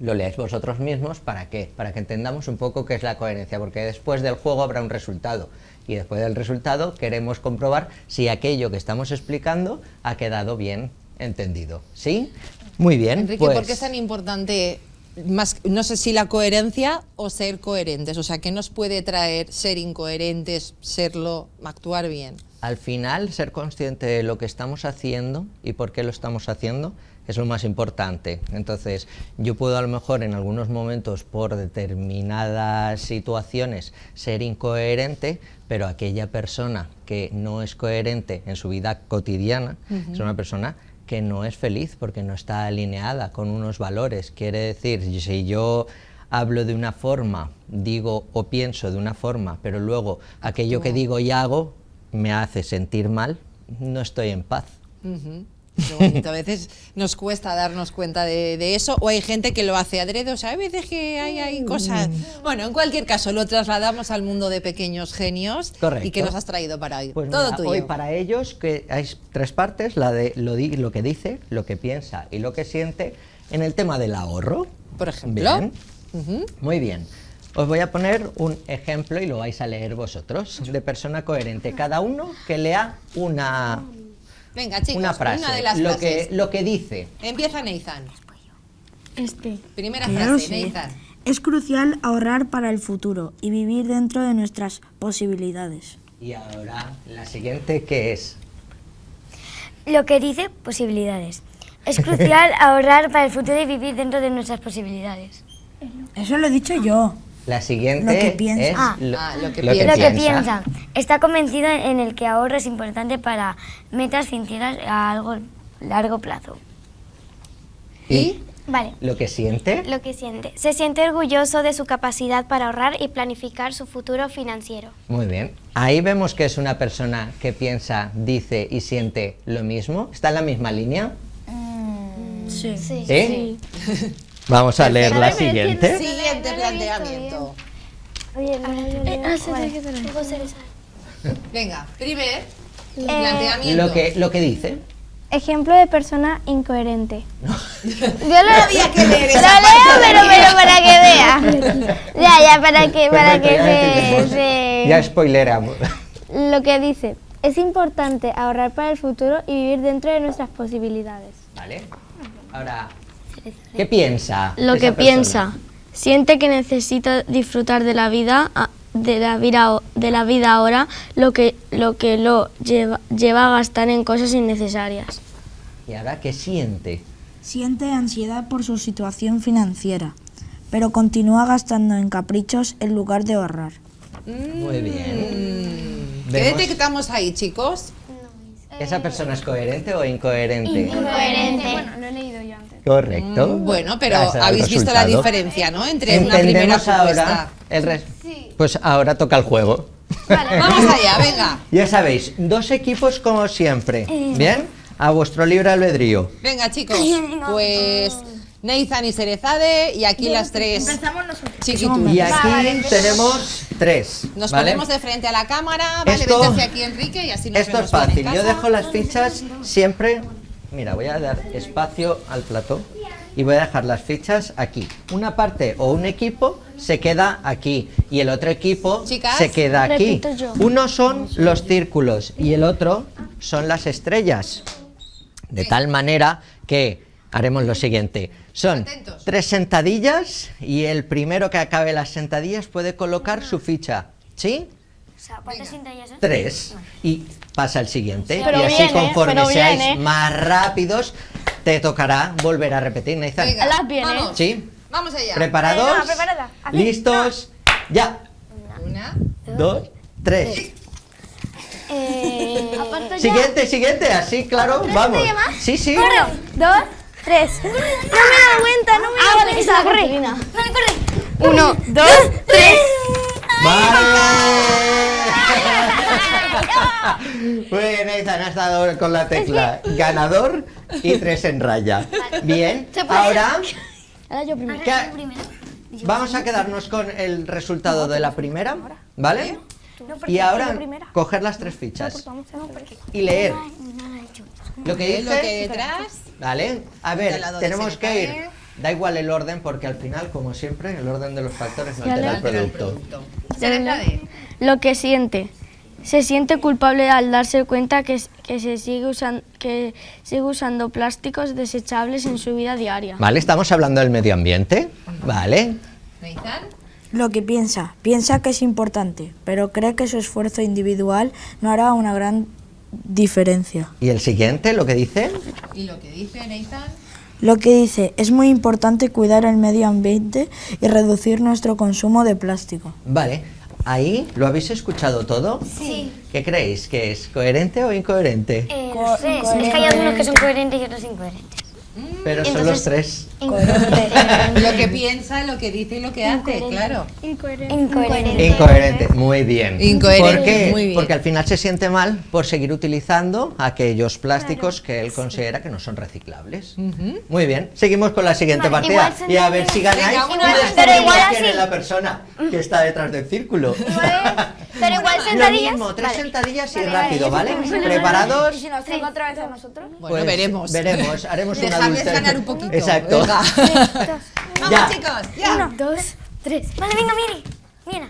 lo leáis vosotros mismos. ¿Para qué? Para que entendamos un poco qué es la coherencia, porque después del juego habrá un resultado. Y después del resultado queremos comprobar si aquello que estamos explicando ha quedado bien entendido, ¿sí? Muy bien, Enrique, pues... ¿por qué es tan importante, más, no sé si la coherencia o ser coherentes? O sea, ¿qué nos puede traer ser incoherentes, serlo, actuar bien? Al final, ser consciente de lo que estamos haciendo y por qué lo estamos haciendo es lo más importante. Entonces, yo puedo a lo mejor en algunos momentos, por determinadas situaciones, ser incoherente, pero aquella persona que no es coherente en su vida cotidiana es una persona que no es feliz porque no está alineada con unos valores. Quiere decir, si yo hablo de una forma, digo o pienso de una forma, pero luego aquello que digo y hago me hace sentir mal, no estoy en paz. Qué bonito. A veces nos cuesta darnos cuenta de eso, o hay gente que lo hace adrede, o sea, hay veces que hay cosas... Bueno, en cualquier caso, lo trasladamos al mundo de pequeños genios. Correcto. ¿Y qué nos has traído para hoy? Pues Todo mira, tuyo. hoy para ellos que hay 3 partes, la de lo que dice, lo que piensa y lo que siente, en el tema del ahorro. Por ejemplo. Bien. Muy bien. Os voy a poner un ejemplo y lo vais a leer vosotros, de persona coherente. Cada uno que lea una Venga, chicos, una frase, una de las lo frases. que dice. Empieza Nathan. Primera Que ya frase, lo sé. Nathan. Es crucial ahorrar para el futuro y vivir dentro de nuestras posibilidades. Y ahora, la siguiente, ¿qué es? Lo que dice, posibilidades. Es crucial ahorrar para el futuro y vivir dentro de nuestras posibilidades. Eso lo he dicho yo. La siguiente Lo que piensa. es Lo que Lo piensa. que piensa. Está convencido en el que ahorro es importante para metas financieras a algo largo plazo. Y Vale. lo que siente. Lo que siente. Se siente orgulloso de su capacidad para ahorrar y planificar su futuro financiero. Muy bien. Ahí vemos que es una persona que piensa, dice y siente lo mismo. ¿Está en la misma línea? Sí. ¿Sí? Vamos a leer la siguiente. Siguiente planteamiento. Venga, primer planteamiento. Lo que dice. Ejemplo de persona incoherente. Yo lo había que leer esa Lo parte. leo, pero para que vea. Ya, para que Perfecto, se... Ya spoileramos. Lo que dice, es importante ahorrar para el futuro y vivir dentro de nuestras posibilidades. Vale. Ahora, ¿qué piensa? Lo esa que persona? piensa, siente que necesita disfrutar de la vida, ahora, lo que lo lleva a gastar en cosas innecesarias. ¿Y ahora qué siente? Siente ansiedad por su situación financiera, pero continúa gastando en caprichos en lugar de ahorrar. Muy bien. ¿Qué Vemos- detectamos ahí, chicos? ¿Esa persona es coherente o incoherente? Incoherente. Bueno, lo he leído yo antes. Correcto. Bueno, pero Ya será el habéis visto la resultado. diferencia, ¿no? Entre una primera Entendemos propuesta. ahora Pues ahora toca el juego. Vamos allá, venga. Ya sabéis, 2 equipos como siempre. ¿Bien? A vuestro libre albedrío. Venga, chicos. Pues Nathan y Serezade y aquí las 3 chiquituras. Y aquí tenemos 3. Nos ¿vale? ponemos de frente a la cámara, vale, Esto- vete hacia aquí, Enrique, y así nos Esto vemos es bien en fácil. Yo casa. dejo las fichas siempre. Mira, voy a dar espacio al plató y voy a dejar las fichas aquí. Una parte o un equipo se queda aquí y el otro equipo Chicas, se queda aquí. repito yo. Uno son los círculos y el otro son las estrellas. De tal manera que haremos lo siguiente. Son Atentos. 3 sentadillas y el primero que acabe las sentadillas puede colocar su ficha. ¿Sí? O sea, ¿cuántas sentadillas son? 3 y pasa el siguiente. Pero y así bien, conforme pero bien, seáis más rápidos, te tocará volver a repetir, Nathan. Venga, Las viene. vamos. ¿Sí? Vamos allá. ¿Preparados? no, preparada. Así, ¿Listos? Ya. Una. 2, 3. Siguiente, así, claro, vamos. Sí, sí. 1, 2, 3. No me he dado cuenta, no me he dado cuenta. Corre. 1, 2, 3. ¡Vale! Muy bien, Nathan, has dado con la tecla ganador y 3 en raya. Bien, ahora Ahora yo primero. ¿qué- vamos a quedarnos con el resultado de la primera, ¿vale? Y ahora coger las 3 fichas y leer lo que Es lo que dice. detrás. Vale, a Del ver, lado de tenemos que ir. Serezade. Da igual el orden porque al final, como siempre, el orden de los factores no altera el Altera el producto. Serezade. Lo que siente, se siente culpable al darse cuenta que sigue usando plásticos desechables en su vida diaria. Vale, estamos hablando del medio ambiente. Vale. ¿Nathan? Lo que piensa que es importante, pero cree que su esfuerzo individual no hará una gran diferencia. ¿Y el siguiente, lo que dice? ¿Y lo que dice Nathan? Lo que dice, es muy importante cuidar el medio ambiente y reducir nuestro consumo de plástico. Vale. ¿Ahí lo habéis escuchado todo? Sí. ¿Qué creéis? ¿Que es coherente o incoherente? No sé, es que hay algunos que son coherentes y otros incoherentes. Pero son los tres. Lo que piensa, lo que dice y lo que hace, claro. Incoherente. Incoherente, muy bien. Incoherente, ¿Por qué? muy bien. Porque al final se siente mal por seguir utilizando aquellos plásticos que él considera que no son reciclables. Muy bien, seguimos con la siguiente Vale, partida igual y a ver si ganáis. Venga, una y vez. descubrimos Pero igual quién así. es la persona que está detrás del círculo. Pero igual Lo sentadillas. mismo, 3 Vale. sentadillas y rápido, ¿vale? ¿Preparados? ¿Y si nos toca otra vez a nosotros? Bueno, Pues veremos. Veremos, haremos una Dejadles adultera. ganar un poquito. Exacto. Venga. Ya. Vamos, chicos, ya. 1, 2, 3. Vale, venga, mira.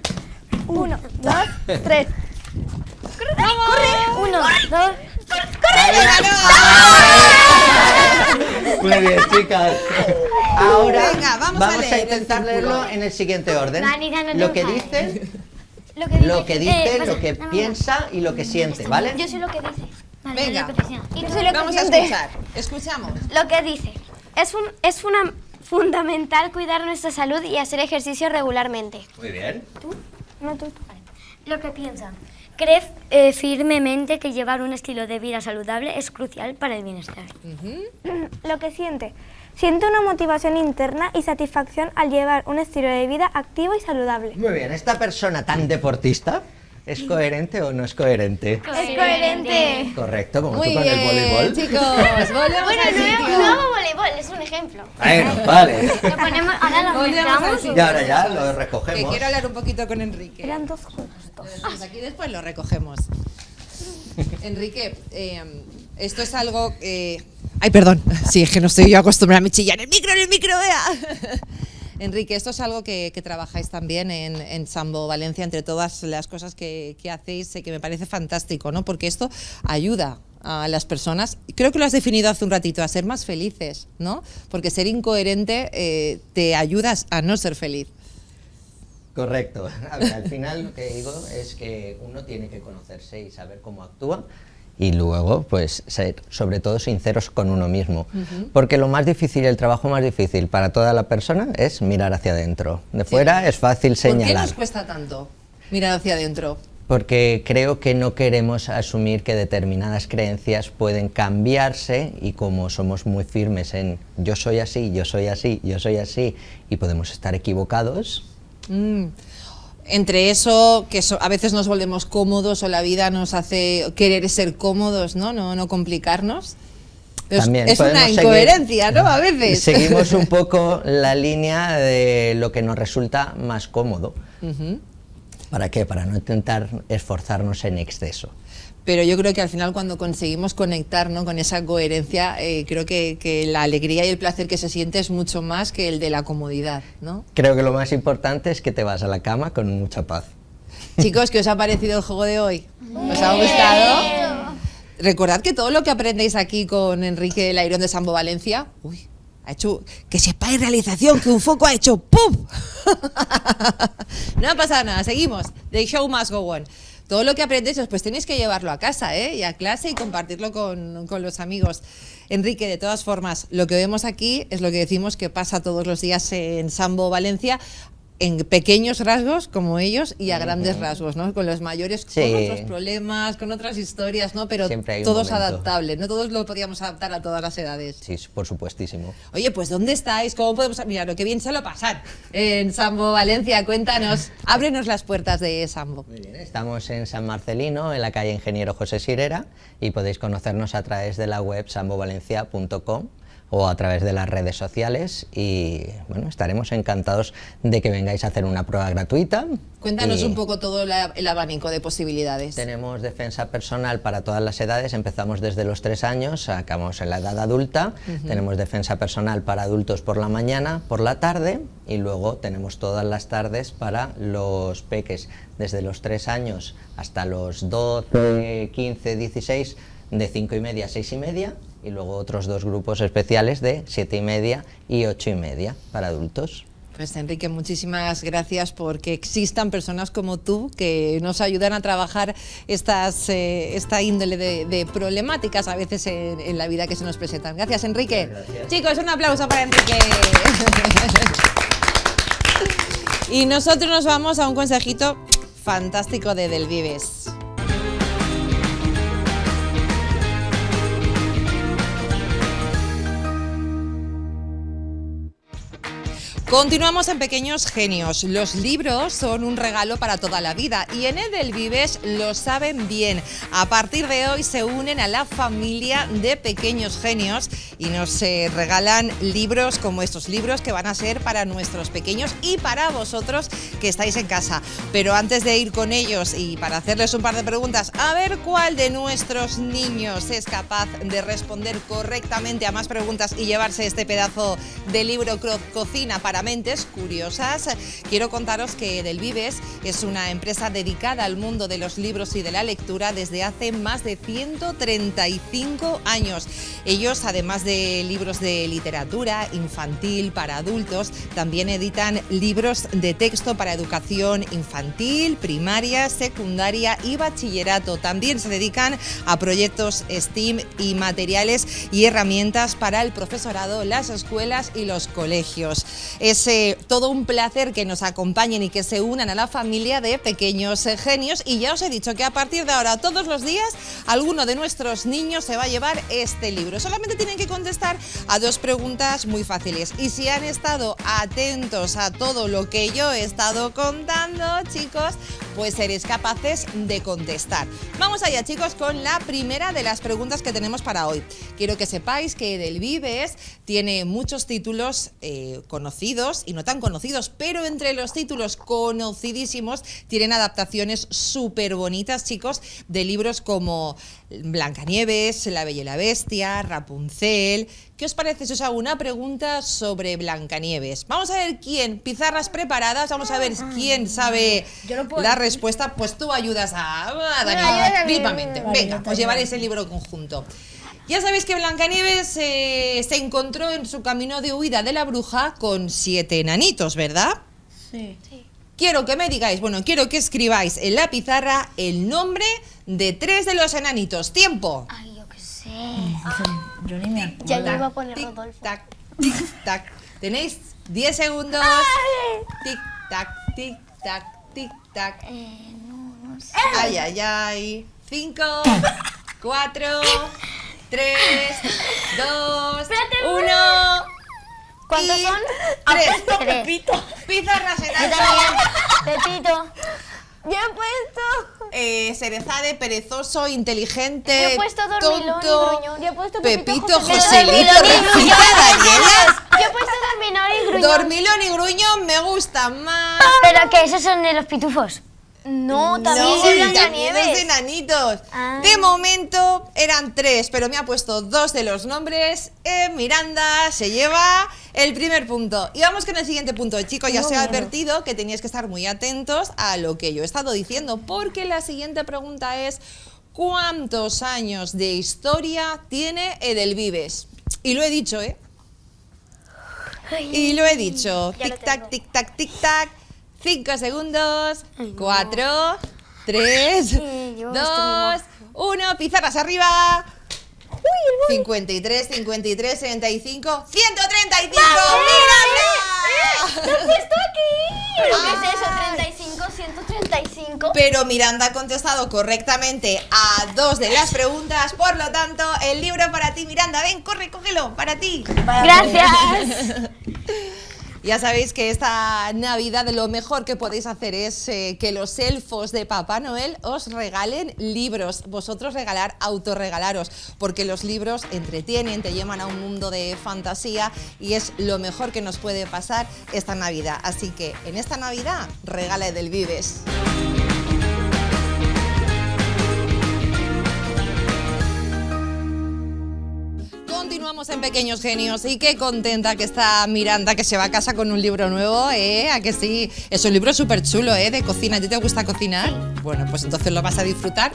1, 2, 3. Corre. 1, 2. Muy bien, chicas. Ahora Venga, vamos a leer el intentar círculo. leerlo en el siguiente orden. Dani, Dani, Lo no que vale. dice, Lo que lo que no, no, piensa y lo que siente, ¿vale? Yo sé lo que dice. Vale, Venga. yo lo que piensa. Y Yo tú- sé lo que Vamos a siente. escuchar. Escuchamos. Lo que dice. Es fundamental cuidar nuestra salud y hacer ejercicio regularmente. Muy bien. No, tú. Vale. Lo que piensa. Cree firmemente que llevar un estilo de vida saludable es crucial para el bienestar. Lo que siente. Siente una motivación interna y satisfacción al llevar un estilo de vida activo y saludable. Muy bien, ¿esta persona tan deportista es coherente o no es coherente? Es coherente. Correcto, como Muy tú con el bien, voleibol. chicos. Volvemos al sitio. No hago voleibol, es un ejemplo. Bueno, vale. Lo ponemos, ahora lo Volvemos al mezclamos. sitio. Y ahora ya lo Que recogemos. quiero hablar un poquito con Enrique. Eran 2 juegos. Pues aquí después lo recogemos. Enrique, esto es algo que... Ay, perdón. Sí, es que no estoy yo acostumbrada a mi chillar. En el micro, vea. Enrique, esto es algo que trabajáis también en Sambo Valencia, entre todas las cosas que hacéis, que me parece fantástico, ¿no? Porque esto ayuda a las personas, creo que lo has definido hace un ratito, a ser más felices, ¿no? Porque ser incoherente te ayudas a no ser feliz. Correcto. A ver, al final lo que digo es que uno tiene que conocerse y saber cómo actúa y luego, pues, ser sobre todo sinceros con uno mismo. Porque lo más difícil, el trabajo más difícil para toda la persona es mirar hacia adentro. De fuera es fácil ¿Por qué señalar. nos cuesta tanto mirar hacia adentro? Porque creo que no queremos asumir que determinadas creencias pueden cambiarse y como somos muy firmes en yo soy así, yo soy así, yo soy así y podemos estar equivocados. Entre eso, que a veces nos volvemos cómodos o la vida nos hace querer ser cómodos, ¿no? No complicarnos. Pero También es una podemos incoherencia, ¿no? A veces. Seguimos un poco la línea de lo que nos resulta más cómodo. ¿Para qué? Para no intentar esforzarnos en exceso. Pero yo creo que al final cuando conseguimos conectar, ¿no?, con esa coherencia, creo que la alegría y el placer que se siente es mucho más que el de la comodidad, ¿no? Creo que lo más importante es que te vas a la cama con mucha paz. Chicos, ¿qué os ha parecido el juego de hoy? ¿Os ha gustado? Recordad que todo lo que aprendéis aquí con Enrique del Airón de Sambo Valencia, ha hecho, que sepáis realización, que un foco ha hecho ¡pum! No ha pasado nada, seguimos. The show must go on. Todo lo que aprendéis, pues tenéis que llevarlo a casa, y a clase y compartirlo con los amigos. Enrique, de todas formas, lo que vemos aquí es lo que decimos que pasa todos los días en Sambo Valencia, en pequeños rasgos como ellos y a grandes rasgos, ¿no? Con los mayores, Sí. con otros problemas, con otras historias, ¿no? Pero Siempre hay un todos momento. adaptables, ¿no? Todos lo podríamos adaptar a todas las edades. Sí, por supuestísimo. Oye, pues ¿dónde estáis? ¿Cómo podemos...? Mira, lo que bien se lo pasan en Sambo Valencia. Cuéntanos, ábrenos las puertas de Sambo. Muy bien, estamos en San Marcelino, en la calle Ingeniero José Sirera, y podéis conocernos a través de la web sambovalencia.com. o a través de las redes sociales y bueno, estaremos encantados de que vengáis a hacer una prueba gratuita. Cuéntanos un poco todo el abanico de posibilidades. Tenemos defensa personal para todas las edades, empezamos desde los 3 años, acabamos en la edad adulta. Tenemos defensa personal para adultos por la mañana, por la tarde, y luego tenemos todas las tardes para los peques desde los 3 años hasta los 12, 15, 16, de 5:30 a 6:30, y luego otros 2 grupos especiales de 7:30 y 8:30 para adultos. Pues Enrique, muchísimas gracias porque existan personas como tú que nos ayudan a trabajar esta índole de problemáticas a veces en la vida que se nos presentan. Gracias, Enrique. Gracias. Chicos, un aplauso para Enrique. Y nosotros nos vamos a un consejito fantástico de Edelvives. Continuamos en Pequeños Genios. Los libros son un regalo para toda la vida y en Edelvives lo saben bien. A partir de hoy se unen a la familia de Pequeños Genios y nos regalan libros como estos libros que van a ser para nuestros pequeños y para vosotros que estáis en casa. Pero antes de ir con ellos y para hacerles un par de preguntas, a ver cuál de nuestros niños es capaz de responder correctamente a más preguntas y llevarse este pedazo de libro Cocina para Mentes Curiosas, quiero contaros que Edelvives es una empresa dedicada al mundo de los libros y de la lectura desde hace más de 135 años. Ellos, además de libros de literatura infantil para adultos, también editan libros de texto para educación infantil, primaria, secundaria y bachillerato. También se dedican a proyectos STEAM y materiales y herramientas para el profesorado, las escuelas y los colegios. Es todo un placer que nos acompañen y que se unan a la familia de Pequeños Genios, y ya os he dicho que a partir de ahora todos los días alguno de nuestros niños se va a llevar este libro. Solamente tienen que contestar a 2 preguntas muy fáciles y si han estado atentos a todo lo que yo he estado contando, chicos, pues seréis capaces de contestar. Vamos allá, chicos, con la primera de las preguntas que tenemos para hoy. Quiero que sepáis que Edelvives tiene muchos títulos conocidos y no tan conocidos, pero entre los títulos conocidísimos tienen adaptaciones súper bonitas, chicos, de libros como Blancanieves, La Bella y la Bestia, Rapunzel. ¿Qué os parece si os hago una pregunta sobre Blancanieves? Vamos a ver quién, pizarras preparadas, vamos a ver quién sabe la respuesta. Pues tú ayudas a Dani, vivamente. Venga, os llevaréis el libro conjunto. Ya sabéis que Blancanieves se encontró en su camino de huida de la bruja con 7 enanitos, ¿verdad? Sí. Quiero que me digáis, quiero que escribáis en la pizarra el nombre de 3 de los enanitos. ¡Tiempo! Ay, yo qué sé. Yo ni me acuerdo. Ya yo iba a poner Tic, Rodolfo. tac, tic, tac. Tenéis 10 segundos. Tic, tac, tic, tac, tic, tac. No sé. Ay, ay, ay. 5, 4, 3, 2, 1. ¿Cuántos son? 3. Pepito. Pizarras en Yo alto. también. Pepito. Yo he puesto. Cerezade, perezoso, inteligente, Yo he puesto Dormilón y tonto, Gruñón. Yo he puesto Pepito, Joselito. Joselito, Rafita, Daniela. Yo he puesto Dormilón y Gruñón. Dormilón y Gruñón me gustan más. Pero que esos son de los pitufos. No, también No, de también Blancanieves. los enanitos. Ah. De momento eran 3, pero me ha puesto 2 de los nombres. Miranda se lleva el primer punto. Y vamos con el siguiente punto. Chicos, ya os he advertido que teníais que estar muy atentos a lo que yo he estado diciendo, porque la siguiente pregunta es: ¿cuántos años de historia tiene Edelvives? Y lo he dicho, ¿eh? Y lo he dicho. Ya lo Tic-tac, tengo. tic-tac, tic-tac. 5 segundos. 4, 3, yo 2, 1. Pizarras arriba. 53, 53, 65, 135. ¡Miranda! ¡Lo he puesto aquí! ¿Pero qué es eso? 35, 135. Pero Miranda ha contestado correctamente a 2 de las preguntas, por lo tanto, el libro para ti, Miranda. Ven, corre, cógelo, para ti. Gracias. Ya sabéis que esta Navidad lo mejor que podéis hacer es que los elfos de Papá Noel os regalen libros. Vosotros autorregalaros, porque los libros entretienen, te llevan a un mundo de fantasía y es lo mejor que nos puede pasar esta Navidad. Así que en esta Navidad, regala Edelvives. Continuamos en Pequeños Genios y qué contenta que está Miranda, que se va a casa con un libro nuevo, ¿A que sí? Es un libro súper chulo, de cocina. ¿A ti te gusta cocinar? Bueno, pues entonces lo vas a disfrutar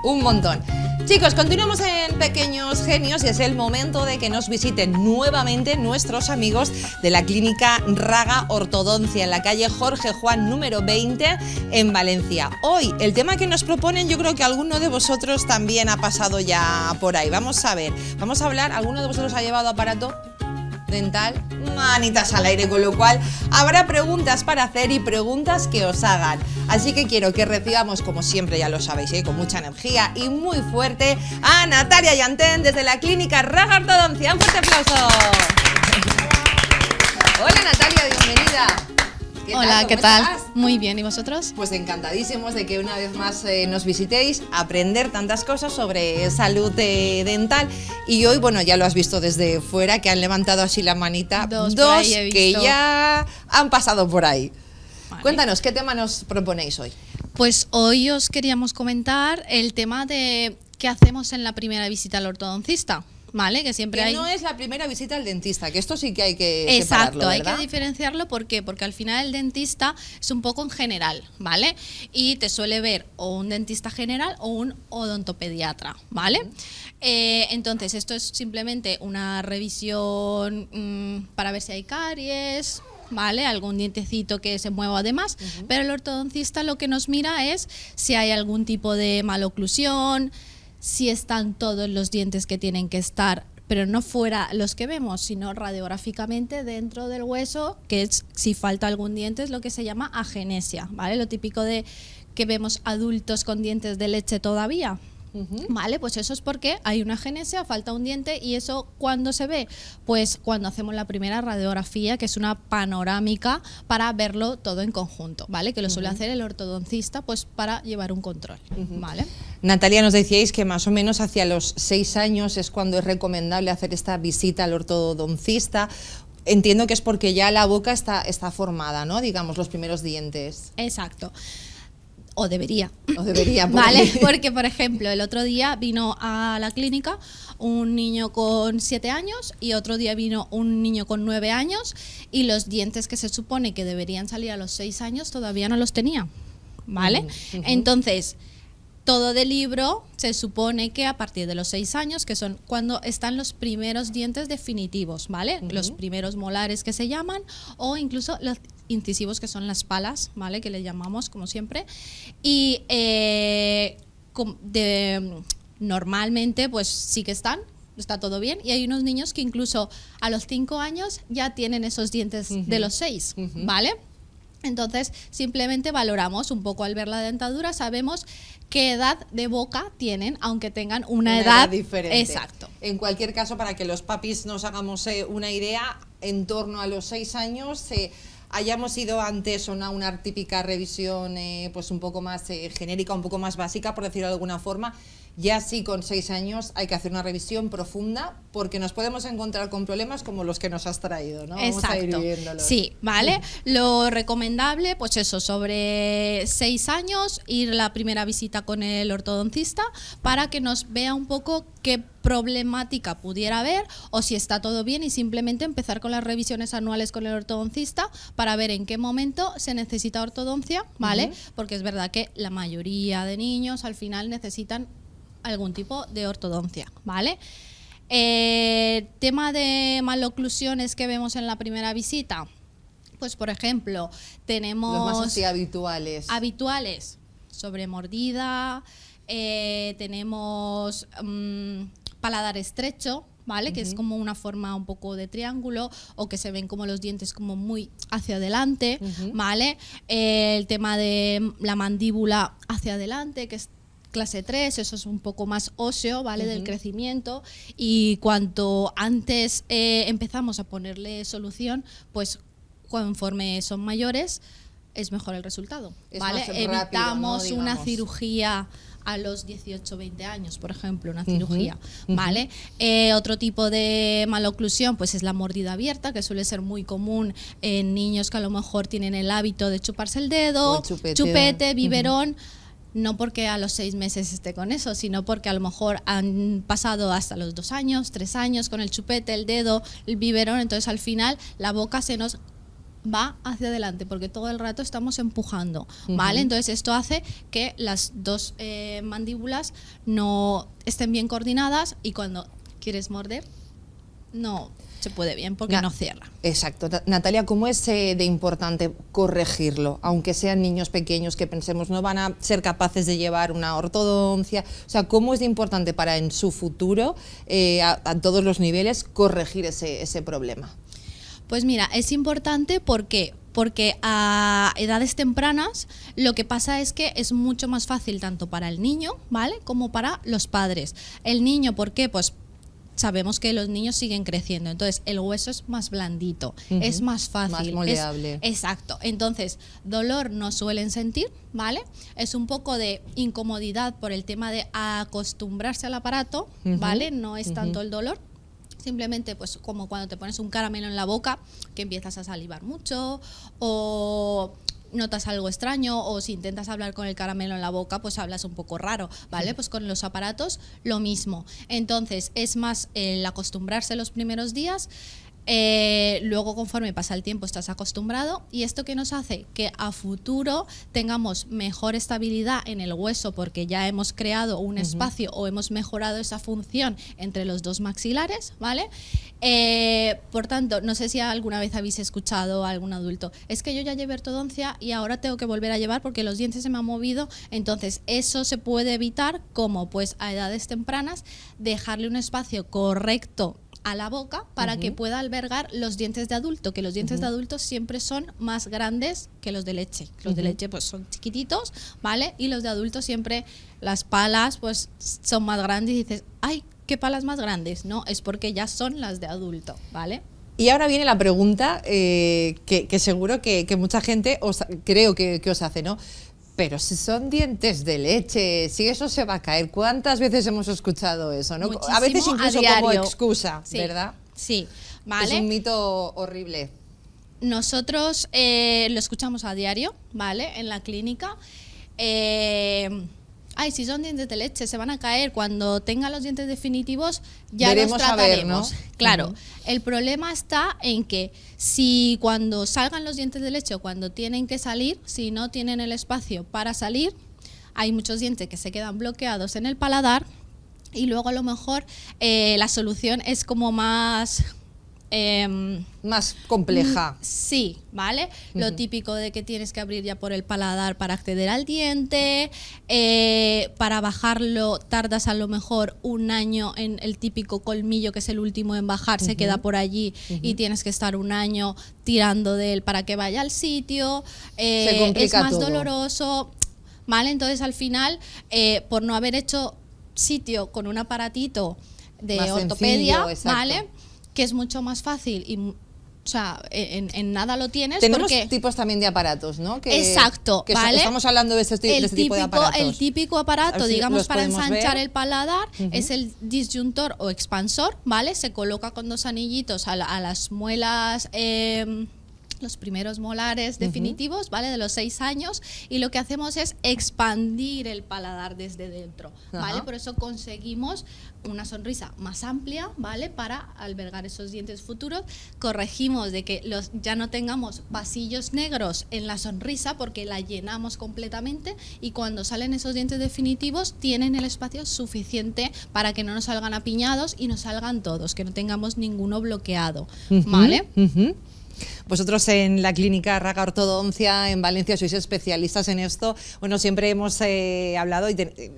un montón. Chicos, continuamos en Pequeños Genios y es el momento de que nos visiten nuevamente nuestros amigos de la clínica Raga Ortodoncia en la calle Jorge Juan número 20 en Valencia. Hoy el tema que nos proponen, yo creo que alguno de vosotros también ha pasado ya por ahí. Vamos a ver, vamos a hablar, ¿alguno de vosotros ha llevado aparato dental? Manitas al aire, con lo cual habrá preguntas para hacer y preguntas que os hagan. Así que quiero que recibamos, como siempre, ya lo sabéis, con mucha energía y muy fuerte, a Natalia Yantén desde la clínica Raga Ortodoncia. Un fuerte aplauso. Hola Natalia, bienvenida. Hola, ¿qué tal? ¿Estás? Muy bien, ¿y vosotros? Pues encantadísimos de que una vez más nos visitéis, aprender tantas cosas sobre salud dental. Y hoy, bueno, ya lo has visto desde fuera, que han levantado así la manita. Dos que ya han pasado por ahí. Vale. Cuéntanos, ¿qué tema nos proponéis hoy? Pues hoy os queríamos comentar el tema de qué hacemos en la primera visita al ortodoncista. ¿Vale? Que siempre hay... no es la primera visita al dentista, que esto sí que hay que Exacto, separarlo, hay ¿verdad? que diferenciarlo. ¿Por qué? Porque al final el dentista es un poco en general, ¿vale? Y te suele ver o un dentista general o un odontopediatra, ¿vale? Entonces, esto es simplemente una revisión para ver si hay caries, ¿vale? Algún dientecito que se mueva además, pero el ortodoncista lo que nos mira es si hay algún tipo de maloclusión, si están todos los dientes que tienen que estar, pero no fuera los que vemos, sino radiográficamente dentro del hueso, que es si falta algún diente, es lo que se llama agenesia, ¿vale? Lo típico de que vemos adultos con dientes de leche todavía. Vale, pues eso es porque hay una agenesia, falta un diente. ¿Y eso cuándo se ve? Pues cuando hacemos la primera radiografía, que es una panorámica para verlo todo en conjunto, ¿vale? Que lo suele hacer el ortodoncista, pues para llevar un control, ¿vale? Natalia, nos decíais que más o menos hacia los 6 años es cuando es recomendable hacer esta visita al ortodoncista. Entiendo que es porque ya la boca está formada, ¿no? Digamos, los primeros dientes. Exacto. O debería. ¿Vale? Porque, por ejemplo, el otro día vino a la clínica un niño con 7 años y otro día vino un niño con 9 años y los dientes que se supone que deberían salir a los 6 años todavía no los tenía, ¿vale? Entonces, todo del libro se supone que a partir de los 6 años, que son cuando están los primeros dientes definitivos, ¿vale? Los primeros molares que se llaman, o incluso los incisivos, que son las palas, ¿vale? Que le llamamos, como siempre. Y normalmente, pues sí que está todo bien. Y hay unos niños que incluso a los 5 años ya tienen esos dientes de los 6, ¿vale? Entonces, simplemente valoramos un poco al ver la dentadura, sabemos qué edad de boca tienen, aunque tengan una edad diferente. Exacto. En cualquier caso, para que los papis nos hagamos una idea, en torno a los 6 años hayamos ido antes a una típica revisión pues un poco más genérica, un poco más básica, por decirlo de alguna forma. Ya sí, con 6 años hay que hacer una revisión profunda, porque nos podemos encontrar con problemas como los que nos has traído, ¿no? Exacto. Vamos a ir viéndolos. Sí, ¿vale? Lo recomendable, pues eso, sobre 6 años, ir la primera visita con el ortodoncista para que nos vea un poco qué problemática pudiera haber o si está todo bien, y simplemente empezar con las revisiones anuales con el ortodoncista para ver en qué momento se necesita ortodoncia, ¿vale? Porque es verdad que la mayoría de niños al final necesitan algún tipo de ortodoncia, ¿vale? Tema de maloclusiones que vemos en la primera visita, pues por ejemplo, tenemos... Los más así habituales. Habituales, sobremordida, tenemos paladar estrecho, ¿vale? Que es como una forma un poco de triángulo, o que se ven como los dientes como muy hacia adelante, ¿vale? El tema de la mandíbula hacia adelante, que es clase 3, eso es un poco más óseo, ¿vale? Del crecimiento, y cuanto antes empezamos a ponerle solución, pues conforme son mayores es mejor el resultado, Es ¿vale? más rápido, Evitamos ¿no? una Digamos. cirugía a los 18, 20 años, por ejemplo, una cirugía, ¿vale? Otro tipo de maloclusión, pues es la mordida abierta, que suele ser muy común en niños que a lo mejor tienen el hábito de chuparse el dedo, O el chupete. chupete, biberón. No porque a los 6 meses esté con eso, sino porque a lo mejor han pasado hasta los 2 años, 3 años con el chupete, el dedo, el biberón, entonces al final la boca se nos va hacia adelante porque todo el rato estamos empujando, ¿vale? Entonces esto hace que las dos mandíbulas no estén bien coordinadas y cuando quieres morder no se puede bien porque no cierra. Exacto. Natalia, ¿cómo es de importante corregirlo? Aunque sean niños pequeños que pensemos no van a ser capaces de llevar una ortodoncia. O sea, ¿cómo es de importante para en su futuro, a todos los niveles, corregir ese problema? Pues mira, es importante porque a edades tempranas lo que pasa es que es mucho más fácil tanto para el niño, ¿vale? Como para los padres. El niño, ¿por qué? Pues sabemos que los niños siguen creciendo, entonces el hueso es más blandito, es más fácil, más moldeable. Exacto, entonces dolor no suelen sentir, ¿vale? Es un poco de incomodidad por el tema de acostumbrarse al aparato, ¿vale? No es tanto el dolor. Simplemente pues como cuando te pones un caramelo en la boca que empiezas a salivar mucho o notas algo extraño o si intentas hablar con el caramelo en la boca pues hablas un poco raro, ¿vale? Pues con los aparatos lo mismo. Entonces es más el acostumbrarse los primeros días. Luego conforme pasa el tiempo estás acostumbrado y esto que nos hace que a futuro tengamos mejor estabilidad en el hueso porque ya hemos creado un espacio o hemos mejorado esa función entre los dos maxilares, ¿vale? Por tanto, no sé si alguna vez habéis escuchado a algún adulto, es que yo ya llevé ortodoncia y ahora tengo que volver a llevar porque los dientes se me han movido. Entonces eso se puede evitar como pues a edades tempranas dejarle un espacio correcto a la boca para que pueda albergar los dientes de adulto, que los dientes de adulto siempre son más grandes que los de leche. Los de leche pues son chiquititos, ¿vale? Y los de adulto siempre las palas pues son más grandes y dices, ¡ay, qué palas más grandes! No, es porque ya son las de adulto, ¿vale? Y ahora viene la pregunta que seguro que mucha gente creo que os hace, ¿no? Pero si son dientes de leche, si eso se va a caer, ¿cuántas veces hemos escuchado eso? ¿No? A veces incluso como excusa, sí, ¿verdad? Sí, ¿vale? Es un mito horrible. Nosotros lo escuchamos a diario, ¿vale? En la clínica. Ay, si son dientes de leche, se van a caer. Cuando tengan los dientes definitivos, ya veremos los trataremos. A ver, ¿no? Claro, el problema está en que si cuando salgan los dientes de leche o cuando tienen que salir, si no tienen el espacio para salir, hay muchos dientes que se quedan bloqueados en el paladar y luego a lo mejor la solución es como más más compleja. Sí, ¿vale? Lo típico de que tienes que abrir ya por el paladar para acceder al diente, para bajarlo tardas a lo mejor un año en el típico colmillo que es el último en bajar, se queda por allí y tienes que estar un año tirando de él para que vaya al sitio, Se complica es más todo. doloroso, ¿vale? Entonces al final, por no haber hecho sitio con un aparatito de Más ortopedia, sencillo, exacto. ¿vale? Que es mucho más fácil y o sea, en nada lo tienes. Tenemos porque tipos también de aparatos, ¿no? exacto, ¿vale? Estamos hablando de este tipo de aparatos. El típico A aparato, ver si digamos, los para podemos ensanchar ver. el paladar es el disyuntor o expansor, ¿vale? Se coloca con dos anillitos a las muelas, los primeros molares definitivos, ¿vale? De los 6 años, y lo que hacemos es expandir el paladar desde dentro, ¿vale? Ajá. Por eso conseguimos una sonrisa más amplia, ¿vale? Para albergar esos dientes futuros. Corregimos de que ya no tengamos pasillos negros en la sonrisa porque la llenamos completamente y cuando salen esos dientes definitivos tienen el espacio suficiente para que no nos salgan apiñados y nos salgan todos, que no tengamos ninguno bloqueado, ¿vale? Vosotros en la clínica Raga Ortodoncia en Valencia sois especialistas en esto. Bueno, siempre hemos hablado y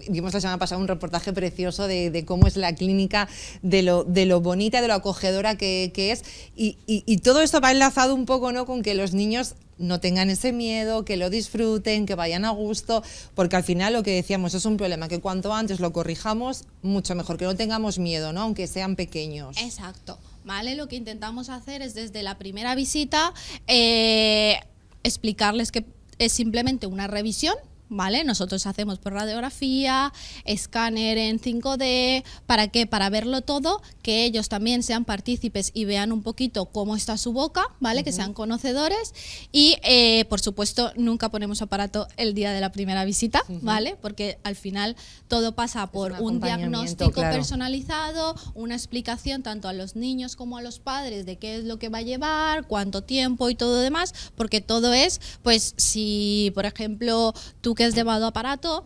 vimos la semana pasada un reportaje precioso de cómo es la clínica, de lo bonita, de lo acogedora que es. Y todo esto va enlazado un poco, ¿no?, con que los niños no tengan ese miedo, que lo disfruten, que vayan a gusto, porque al final lo que decíamos es un problema, que cuanto antes lo corrijamos, mucho mejor, que no tengamos miedo, ¿no?, aunque sean pequeños. Exacto, ¿vale? Lo que intentamos hacer es desde la primera visita explicarles que es simplemente una revisión, ¿vale? Nosotros hacemos por radiografía, escáner en 5D, ¿para qué? Para verlo todo, que ellos también sean partícipes y vean un poquito cómo está su boca, ¿vale? Que sean conocedores y, por supuesto, nunca ponemos aparato el día de la primera visita, ¿vale? Porque al final todo pasa por un diagnóstico personalizado, una explicación tanto a los niños como a los padres de qué es lo que va a llevar, cuánto tiempo y todo demás, porque todo es, pues, si, por ejemplo, tú que has llevado aparato,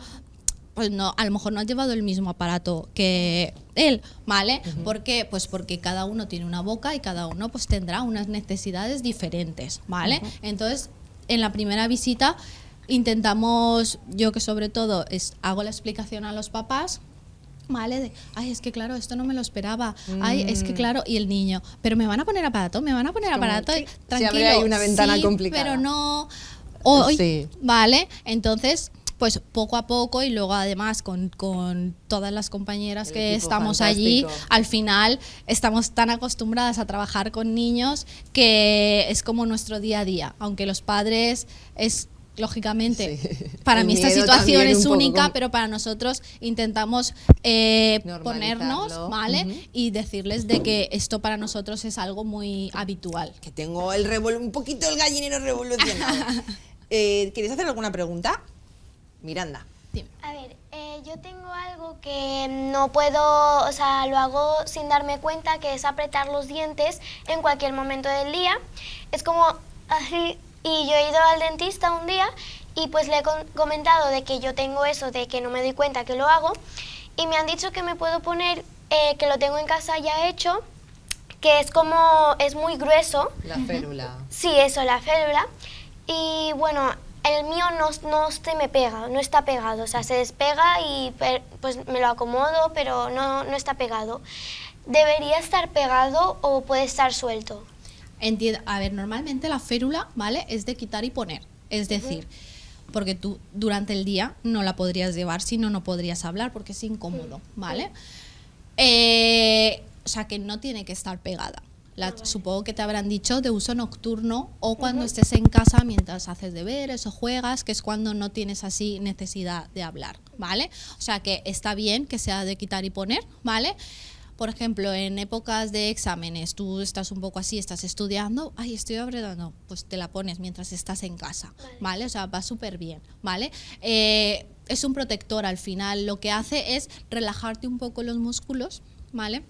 pues no, a lo mejor no has llevado el mismo aparato que él, ¿vale? ¿Por qué? Pues porque cada uno tiene una boca y cada uno pues tendrá unas necesidades diferentes, ¿vale? Entonces, en la primera visita intentamos, yo que sobre todo hago la explicación a los papás, ¿vale? De, ay, es que claro, esto no me lo esperaba, ay, es que claro, y el niño, pero me van a poner aparato, tranquilo, siempre hay una ventana sí, complicada. pero no hoy, Sí. ¿vale? Entonces, pues poco a poco y luego además con todas las compañeras que estamos allí, al final estamos tan acostumbradas a trabajar con niños que es como nuestro día a día, aunque los padres es... Lógicamente, para mí esta situación es única, pero para nosotros intentamos ponernos, ¿vale? Y decirles de que esto para nosotros es algo muy habitual. Que tengo un poquito el gallinero revolucionado. ¿Queréis hacer alguna pregunta? Miranda. Dime. A ver, yo tengo algo que no puedo, o sea, lo hago sin darme cuenta, que es apretar los dientes en cualquier momento del día. Es como así, y yo he ido al dentista un día y pues le he comentado de que yo tengo eso, de que no me doy cuenta que lo hago, y me han dicho que me puedo poner, que lo tengo en casa ya hecho, que es como, es muy grueso. La férula. Sí, eso, la férula. Y bueno, el mío no se me pega, no está pegado, o sea, se despega y pues me lo acomodo, pero no está pegado. ¿Debería estar pegado o puede estar suelto? Entiendo. A ver, normalmente la férula, ¿vale? Es de quitar y poner, es decir, porque tú durante el día no la podrías llevar, si no podrías hablar porque es incómodo, ¿vale? O sea, que no tiene que estar pegada. Supongo que te habrán dicho de uso nocturno o cuando estés en casa mientras haces deberes o juegas, que es cuando no tienes así necesidad de hablar, ¿vale? O sea que está bien que sea de quitar y poner, ¿vale? Por ejemplo, en épocas de exámenes, tú estás un poco así, estás estudiando, ay, estoy apretando, pues te la pones mientras estás en casa, ¿vale? O sea, va súper bien, ¿vale? Es un protector al final, lo que hace es relajarte un poco los músculos, ¿vale?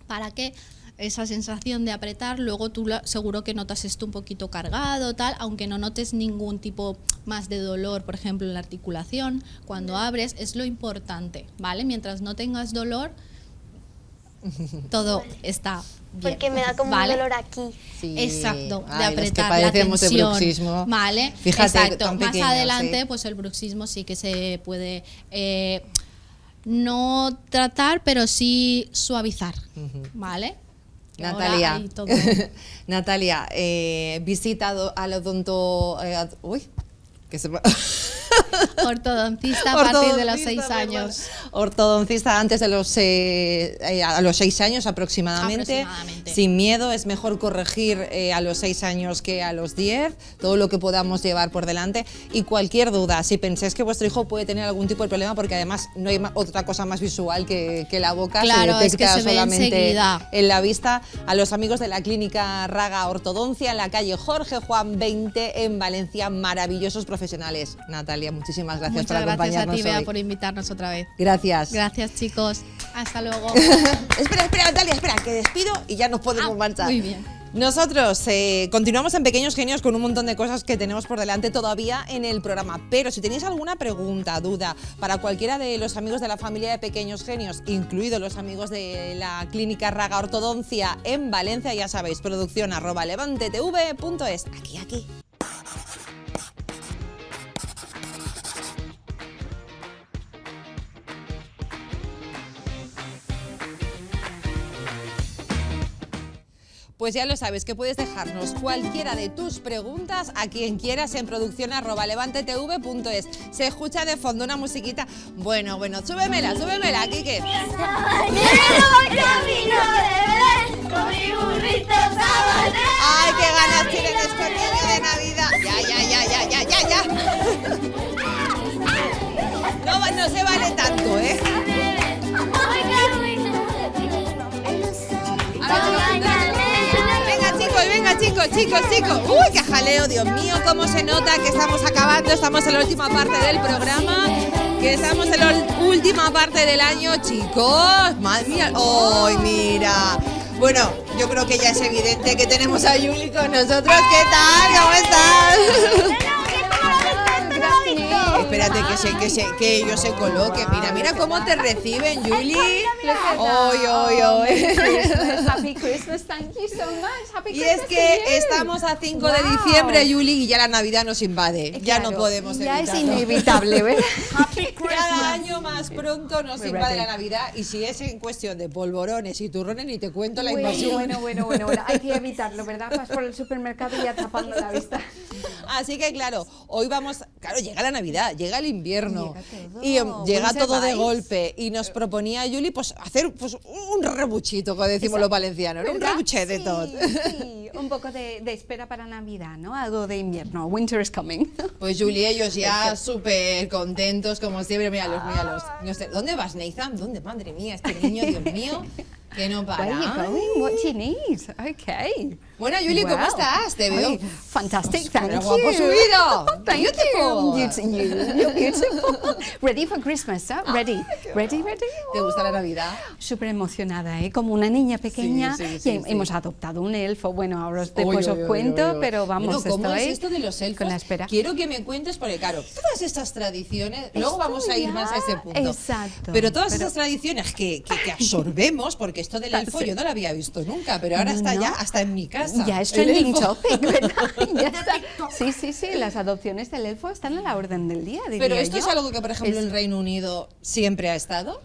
Para que esa sensación de apretar, luego tú seguro que notas esto un poquito cargado, tal, aunque no notes ningún tipo más de dolor, por ejemplo, en la articulación, cuando abres, es lo importante, ¿vale? Mientras no tengas dolor, todo está bien. Porque me da como un dolor aquí. Sí. Exacto, de Ay, apretar los que la padecemos de tensión, bruxismo. ¿vale? Fíjate, exacto. tan Más pequeños, adelante, pues el bruxismo sí que se puede no tratar, pero sí suavizar, ¿vale? Que Natalia, ahora hay todo. Natalia, visita al odonto... uy, que se me... Ortodoncista a partir de los 6 años. Ortodoncista antes de los a los 6 años aproximadamente. Sin miedo, es mejor corregir a los 6 años que a los 10, todo lo que podamos llevar por delante. Y cualquier duda, si pensáis que vuestro hijo puede tener algún tipo de problema, porque además no hay otra cosa más visual que la boca, claro, se detecta es que se solamente ve en la vista. A los amigos de la Clínica Raga Ortodoncia en la calle Jorge Juan 20 en Valencia, maravillosos profesionales. Natalia, muchísimas gracias por acompañarnos. Muchas gracias a ti, Bea, hoy. por invitarnos otra vez. Gracias. Gracias, chicos. Hasta luego. espera, Natalia, espera, que despido y ya nos podemos marchar. Muy bien. Nosotros continuamos en Pequeños Genios con un montón de cosas que tenemos por delante todavía en el programa, pero si tenéis alguna pregunta, duda, para cualquiera de los amigos de la familia de Pequeños Genios, incluidos los amigos de la Clínica Raga Ortodoncia en Valencia, ya sabéis, producción@levantetv.es. Aquí. Pues ya lo sabes, que puedes dejarnos cualquiera de tus preguntas a quien quieras en producción@levantetv.es. Se escucha de fondo una musiquita. Bueno, súbemela, Quique. Camino de Belén, Venga chicos. Uy, qué jaleo, Dios mío, cómo se nota que estamos acabando, estamos en la última parte del programa, que estamos en la última parte del año, chicos. Madre mía, ¡ay, mira! Bueno, yo creo que ya es evidente que tenemos a Yuli con nosotros. ¿Qué tal? ¿Cómo estás? Espérate que ellos se coloquen. Mira cómo te reciben, Yuli. Happy Christmas, thank you so much. Happy Y Christmas es que to you. estamos a 5 de diciembre, Yuli, y ya la Navidad nos invade. Ya no podemos ya evitarlo. es inevitable, ¿verdad? Cada año más pronto nos invade la Navidad, y si es en cuestión de polvorones y turrones, ni te cuento la invasión. Bueno, hay que evitarlo, ¿verdad? Vas por el supermercado y ya tapando la vista. Así que claro, hoy llega la Navidad, llega el invierno y llega Winter todo de vibes. golpe, y nos proponía Yuli pues hacer pues un rebuchito, como decimos los valencianos, ¿no? Un rebuche de todo. Sí, un poco de espera para Navidad, ¿no? Algo de invierno. Winter is coming. Pues Yuli, ellos ya súper contentos como siempre, míralos. No sé, ¿dónde vas, Nathan? ¿Dónde? Madre mía, este niño, Dios mío, que no para. Where are you going? What do you need? Okay. Bueno, Yuli, ¿cómo Wow. estás? Te veo. Ay, fantastic, thank you. guapo subido. Thank Beautiful. You're beautiful. Ready for Christmas, ¿eh? Ready. ¿Te gusta la Navidad? Súper emocionada, ¿eh? Como una niña pequeña. Sí. Hemos adoptado un elfo. Bueno, ahora después os cuento, pero vamos, bueno, ¿cómo estoy es esto de los elfos? con la espera. Quiero que me cuentes, porque claro, todas estas tradiciones, luego vamos a ir más a ese punto. Exacto. Pero todas esas tradiciones que absorbemos, porque esto del elfo yo no lo había visto nunca, pero ahora está ya hasta en mi casa. Ya es el trending elfo. topic, ¿verdad? Ya está. Sí, las adopciones del elfo están a la orden del día, diría Pero esto yo. es algo que, por ejemplo, Es- en Reino Unido siempre ha estado.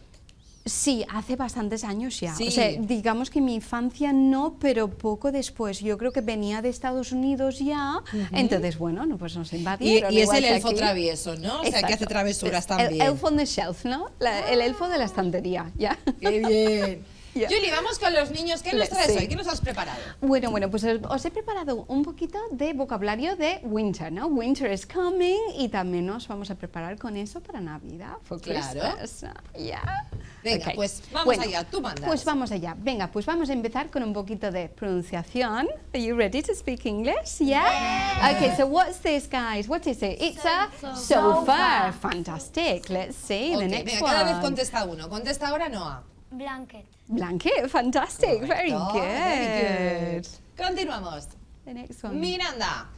Sí, hace bastantes años ya. Sí. O sea, digamos que mi infancia no, pero poco después. Yo creo que venía de Estados Unidos ya, entonces, bueno, no, pues nos invadieron. Y es igual el que elfo aquí. travieso, ¿no? O sea, que hace Exacto. travesuras El también. elf on the shelf, ¿no? El elfo de la estantería, ¿ya? ¡Qué bien! Ya. Yuli, vamos con los niños. ¿Qué nos traes Sí. hoy? ¿Qué nos has preparado? Bueno, pues os he preparado un poquito de vocabulario de winter, ¿no? Winter is coming, y también nos vamos a preparar con eso para Navidad, for Claro. Christmas. Yeah. Venga, Ok. pues vamos allá, tú mandas. Pues vamos allá. Venga, pues vamos a empezar con un poquito de pronunciación. Are you ready to speak English? Yeah? Okay, so what's this, guys? What is it? It's a sofa. Fantastic. Let's see Ok, the next venga, one. cada vez contesta uno. Contesta ahora Noah. Blanket. Blanket. Fantastic. Very Oh, good. very good. Continuamos. The next one. Miranda.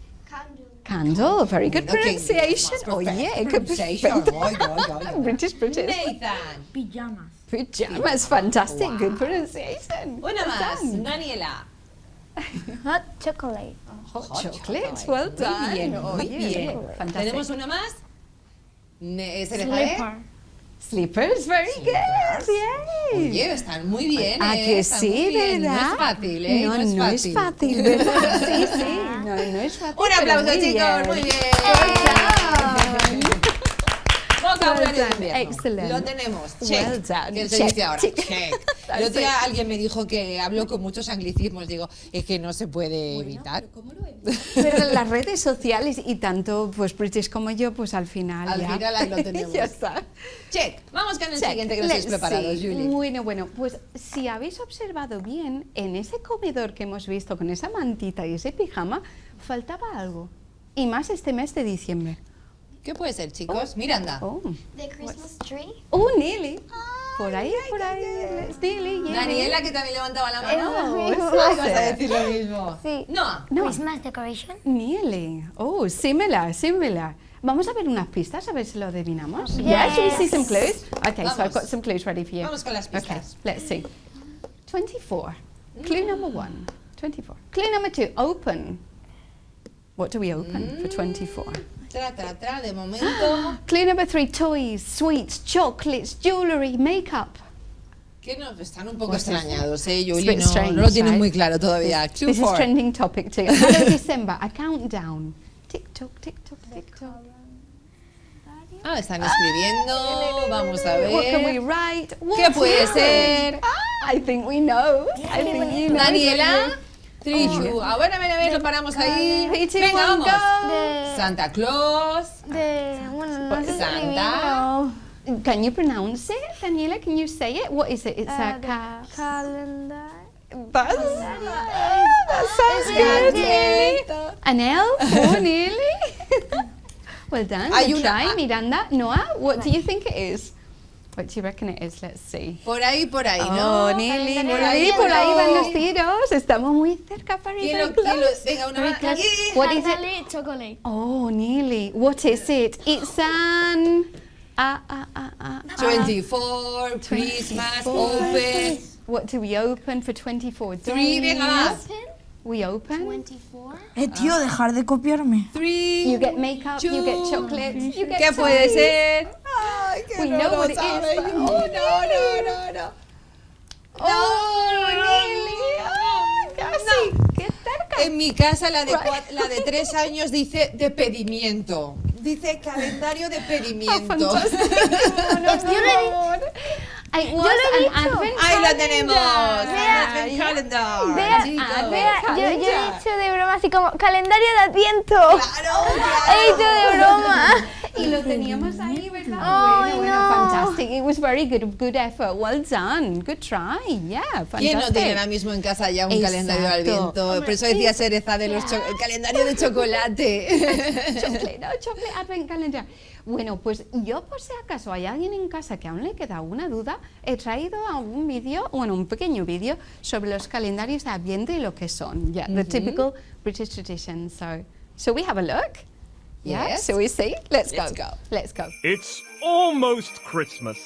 Candle, very good Bueno, qué pronunciation. más Oh yeah, good pronunciation. perfecto. Ay. British. Nathan. Pijamas. Pajamas, fantastic, good pronunciation. Una Well más. done. Daniela. Hot chocolate. Hot chocolate, well done. Muy bien, Oh, muy yeah, bien. fantastic. ¿Tenemos una más? Slipper. Slippers, very good. Yay. Oye, están muy bien, Ah, que están sí, muy bien. ¿verdad? No es fácil, ¿eh? No, no es fácil, ¿verdad? Sí, no es fácil. Un pero aplauso, muy chicos, bien. muy bien. Well done. Vocabulario Well de done, invierno. excellent. Lo tenemos. Check. Well done. Que se Check, dice ahora. check. Check. El otro día alguien me dijo que hablo con muchos anglicismos. Digo, es que no se puede evitar. Pero las redes sociales, y tanto pues British como yo, pues al final Al ya. final ahí lo tenemos. Ya está. Check. Vamos con el Check. siguiente que nos habéis Let's preparado, see. Julie. Bueno, pues si habéis observado bien, en ese comedor que hemos visto con esa mantita y ese pijama, faltaba algo. Y más este mes de diciembre. ¿Qué puede ser, chicos? Miranda. Oh, The Christmas tree. nearly. Por ahí. It's nearly, yeah. Daniela, que también levantaba la mano. Oh, Ay, vas a decir lo mismo. Sí. No. No. Christmas decoration. Nearly. Oh, similar. Vamos a ver unas pistas, a ver si lo adivinamos. Yeah, should we see some clues? Okay, so I've got some clues ready for you. Vamos con las Okay, pistas. let's see. 24. Clue number 1. 24. Clue number 2. Open. What do we open for 24? Tra, de momento. Clue number 3. Toys, sweets, chocolates, jewellery, makeup. Que nos están un poco What's this? extrañados, It's a Julie. bit No, strange, no lo tienen right? muy claro todavía. Clue This is 4. trending topic too. Hello December, a countdown. Tick tock, tick tock, tick tock. Ah, están escribiendo. Vamos a What can we ver. write? ¿Qué What's puede yours? ser? I think we know. I think you know. Daniela. 3, 2. A ver, lo paramos ahí. Three, two, Venga, one, vamos. go. Santa Claus. Bueno, no sé Santa. Can you pronounce it, Daniela? Can you say it? What is it? It's a calendar. buzz. That sounds good, Nearly. An elf? Oh, Nearly. Well done. Good try, Miranda. Noah, what do you think it is? What do you reckon it is? Let's see. Por ahí, ¿no? Nearly, por ahí van los tiros. Estamos muy cerca para ir al close. Venga, una más. What is it? Chocolate. Oh, Nearly. What is it? It's an... 24, Christmas, open. What do we open for 24 days? 3, venga más. We open. 24. Tío, dejar de copiarme. 3. You get makeup, you get chocolate, you get ¿Qué puede ser? Ay, que we know what it is. Oh, no. Oh, Nearly. Casi. Qué cerca. En mi casa la de 3 años dice de pedimiento. Dice calendario de pedimiento. Yo lo he dicho. Ahí la tenemos. Advent calendar. Yo he dicho de broma así como calendario de Adviento. Claro. He dicho de broma. Y lo teníamos ahí, ¿verdad? Oh, bueno, fantastic. It was very good effort. Well done. Good try. Yeah, fantastic. ¿Quién no tiene ahora mismo en casa ya un calendario de Adviento? Por eso decía Cereza de los el calendario de chocolate. Chocolate Advent Calendar. Bueno, pues yo por si acaso hay alguien en casa que aún le queda una duda, he traído un vídeo, un pequeño vídeo sobre los calendarios de Adviento y lo que son. Yeah, the typical British traditions. So we have a look? Yeah, Yes. so we see? Let's go. Let's go. It's almost Christmas,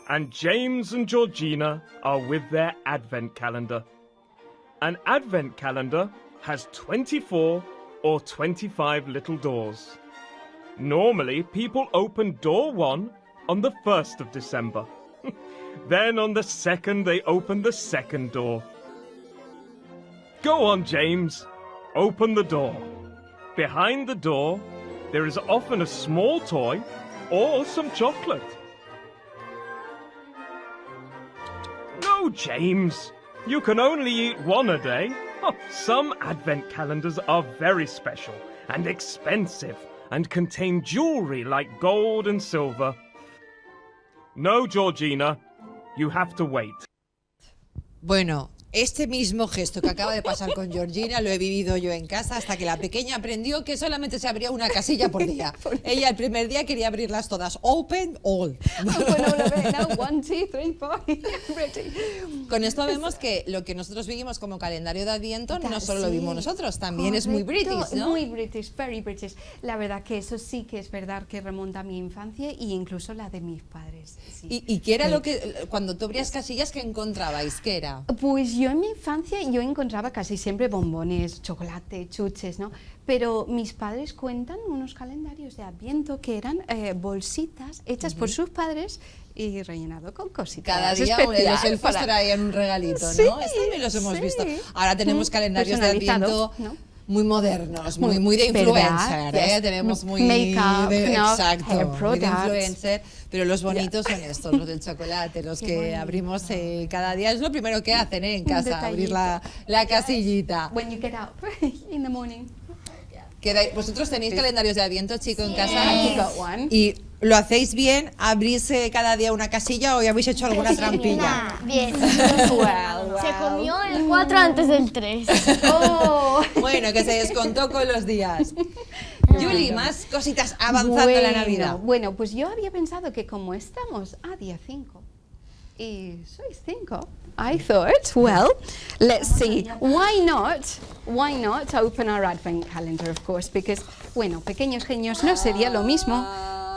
and James and Georgina are with their Advent calendar. An Advent calendar has 24 or 25 little doors. Normally, people open door 1 on the 1st of December. Then on the 2nd, they open the second door. Go on, James. Open the door. Behind the door, there is often a small toy or some chocolate. No, James. You can only eat 1 a day. Some Advent calendars are very special and expensive and contain jewelry like gold and silver. No, Georgina, you have to wait. Bueno, este mismo gesto que acaba de pasar con Georgina lo he vivido yo en casa hasta que la pequeña aprendió que solamente se abría una casilla por día. Ella el primer día quería abrirlas todas. Open all. Now 1, 2, 3, 4. Ready. Con esto vemos que lo que nosotros vivimos como calendario de Adviento no solo lo vimos nosotros, también es muy British, ¿no? Muy British, very British. La verdad que eso sí que es verdad que remonta a mi infancia e incluso la de mis padres. Sí. ¿Y qué era lo que, cuando tú abrías casillas, qué encontrabais? ¿Qué era? Pues yo en mi infancia yo encontraba casi siempre bombones, chocolate, chuches, ¿no? Pero mis padres cuentan unos calendarios de Adviento que eran bolsitas hechas por sus padres y rellenado con cositas. Cada día los elfos traían un regalito, ¿no? Sí, Esto también los hemos visto. Ahora tenemos calendarios de Adviento, ¿no? Muy modernos, muy de influencer, ¿eh? Yes. Tenemos muy Makeup, exacto, hair muy de products. influencer, pero los bonitos son estos, los del chocolate, los que abrimos cada día. Es lo primero que hacen en casa, abrir la casillita. When you get up in the morning. ¿Vosotros tenéis calendarios de Adviento, chico, en casa? I got one. ¿Y lo hacéis bien? ¿Abrís cada día una casilla o ya habéis hecho alguna trampilla? Bien. Se comió el 4 antes del 3. Oh. Bueno, que se descontó con los días. Julie, más cositas avanzando la Navidad. Bueno, pues yo había pensado que como estamos a día 5 y sois 5, I thought, well, let's see, why not open our Advent calendar, of course, because, bueno, Pequeños Genios no sería lo mismo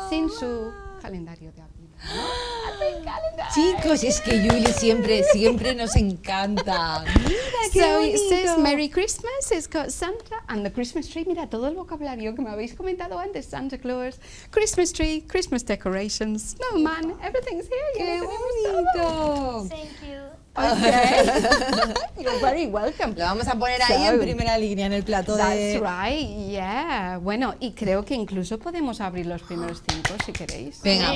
sin su calendario de Adviento, ¿no? Advent calendar. Chicos, es que Julie siempre nos encanta. Mira, qué So bonito. it says Merry Christmas, it's got Santa and the Christmas tree. Mira, todo el vocabulario que me habéis comentado antes. Santa Claus, Christmas tree, Christmas decorations, snowman, everything's here. ¡Qué bonito! Thank you. Okay. You're very welcome. Lo vamos a poner ahí en primera línea, en el plato That's de... right, yeah. Bueno, y creo que incluso podemos abrir los primeros 5 si queréis. Venga,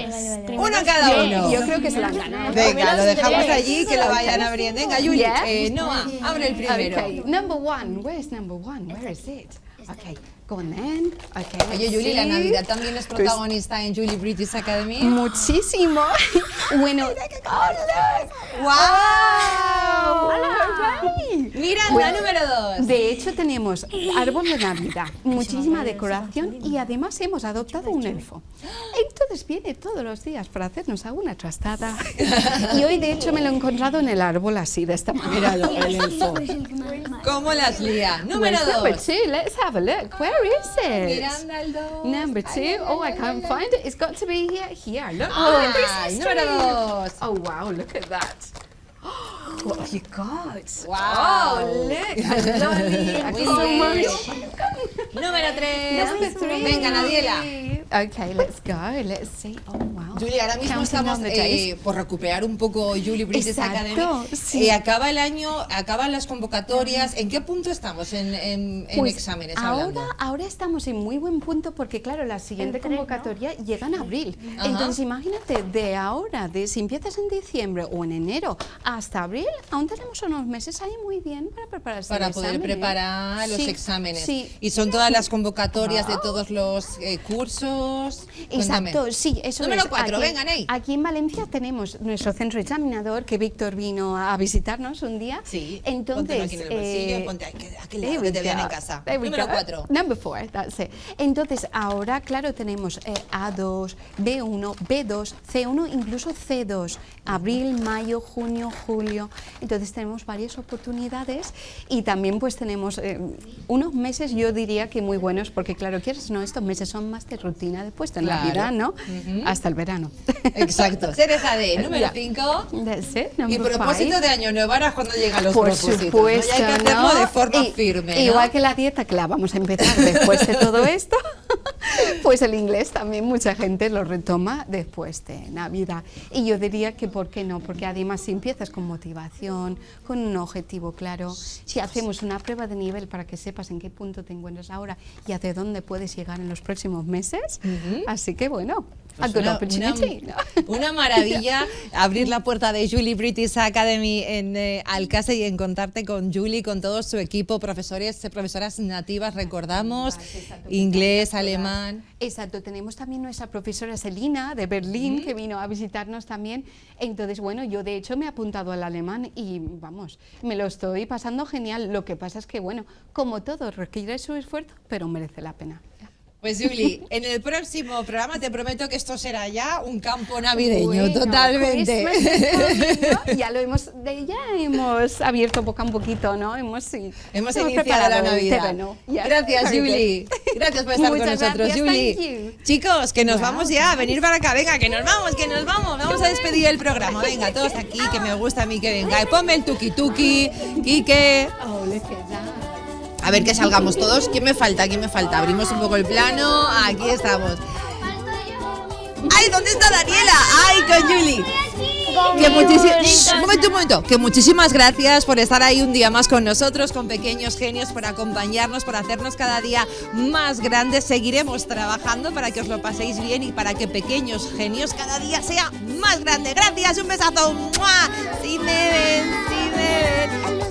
uno cada uno. Yo creo que se lo han ganado. Venga, lo dejamos allí, que lo vayan abriendo. Venga, Julie, Noah, abre el primero. Okay, number 1. Where's number 1? Where is it? Okay, go on then. Okay. Oye, Julie, ¿la Navidad también es protagonista en Julie British Academy? Muchísimo. Bueno, ¡Wow! Miranda, número 2. De hecho, tenemos árbol de Navidad, muchísima decoración y además hemos adoptado un elfo. Entonces viene todos los días para hacernos alguna trastada. Y hoy, de hecho, me lo he encontrado en el árbol así, de esta manera, el elfo. ¿Cómo las lía? Número 2. Number 2, let's have a look. Where is it? Miranda, el 2. Number 2, oh, I can't find it. It's got to be here. Look. Ay, número 2. Oh, wow, look at that. What have you got? Wow. Oh, look, a lolly. Muy So bien. much. Número 3. Number 3. Venga, Nadiela. Okay, let's go. Let's see. Oh, wow. Julie, ahora mismo Counting estamos down the days. por recuperar un poco Julie British Exacto, Academy. sí. Acaba el año, acaban las convocatorias. ¿En qué punto estamos en Pues exámenes hablando? ahora estamos en muy buen punto porque, claro, la siguiente convocatoria llega en abril. Ajá. Entonces, imagínate, de ahora, si empiezas en diciembre o en enero hasta abril, aún tenemos unos meses ahí muy bien para prepararse Para el poder examen, ¿eh? preparar los Sí, exámenes. sí. Y son todas las convocatorias de todos los cursos. Cuéntame. Exacto, sí, eso Número es. 4, Aquí- venga, Ney. Aquí en Valencia tenemos nuestro centro examinador, que Víctor vino a visitarnos un día. Sí, Entonces, póntelo aquí en el bolsillo, ponte aquí there lado, we que te vean go. en casa. There we Número go. 4. Number 4, that's it. Entonces, ahora, claro, tenemos A2, B1, B2, C1, incluso C2. Abril, mayo, junio, julio. Entonces, tenemos varias oportunidades y también pues tenemos unos meses, yo diría que muy buenos, porque claro, quieres no, estos meses son más de rutina después de Claro. Navidad, ¿no? Ujú. Hasta el verano. Exacto. Teresa D, número Ya. 5. That's it, Y number propósito 5. de año nuevo, ahora es cuando llegan los Por propósitos. supuesto, ¿no? Y hay que hacerlo ¿no? de forma Y- firme. ¿no? Igual que la dieta, que la vamos a empezar después de todo esto, pues el inglés también mucha gente lo retoma después de Navidad. Y yo diría que ¿por qué no? Porque además si empiezas con motivación, con un objetivo claro, si hacemos una prueba de nivel para que sepas en qué punto te encuentras ahora y hacia dónde puedes llegar en los próximos meses, así que bueno, a good opportunity. ¿no? Una maravilla abrir la puerta de Julie British Academy en Alcácer y encontrarte con Julie, con todo su equipo, profesoras nativas, recordamos, inglés, alemán. Exacto, tenemos también nuestra profesora Selina de Berlín que vino a visitarnos también. Entonces, bueno, yo de hecho me he apuntado al alemán y vamos, me lo estoy pasando genial. Lo que pasa es que, bueno, como todo, requiere su esfuerzo, pero merece la pena. Pues Julie, en el próximo programa te prometo que esto será ya un campo navideño, Bueno, totalmente. Christmas is coming, ¿no? Ya hemos abierto boca un poquito, ¿no? Hemos iniciado preparado la el Navidad. terreno. Yeah, Gracias, very Julie. good. Gracias por estar con Muchas nosotros, gracias, Julie. thank you. Chicos, que nos Wow, vamos ya, a nice. venir para acá. Venga, que nos vamos, que nos vamos. Vamos a despedir el programa. Venga, todos aquí, que me gusta a mí que venga. Ponme el tuki-tuki, Quique. Oh, look at that. A ver que salgamos todos. ¿Quién me falta? ¿Quién me falta? Abrimos un poco el plano. Aquí estamos. ¡Ay, ¿dónde está Daniela? ¡Ay, con Julie! Un momento. Que muchísimas gracias por estar ahí un día más con nosotros, con Pequeños Genios, por acompañarnos, por hacernos cada día más grandes. Seguiremos trabajando para que os lo paséis bien y para que Pequeños Genios cada día sea más grande. Gracias, un besazo. ¡Mua! Sí me ven, sí me ven.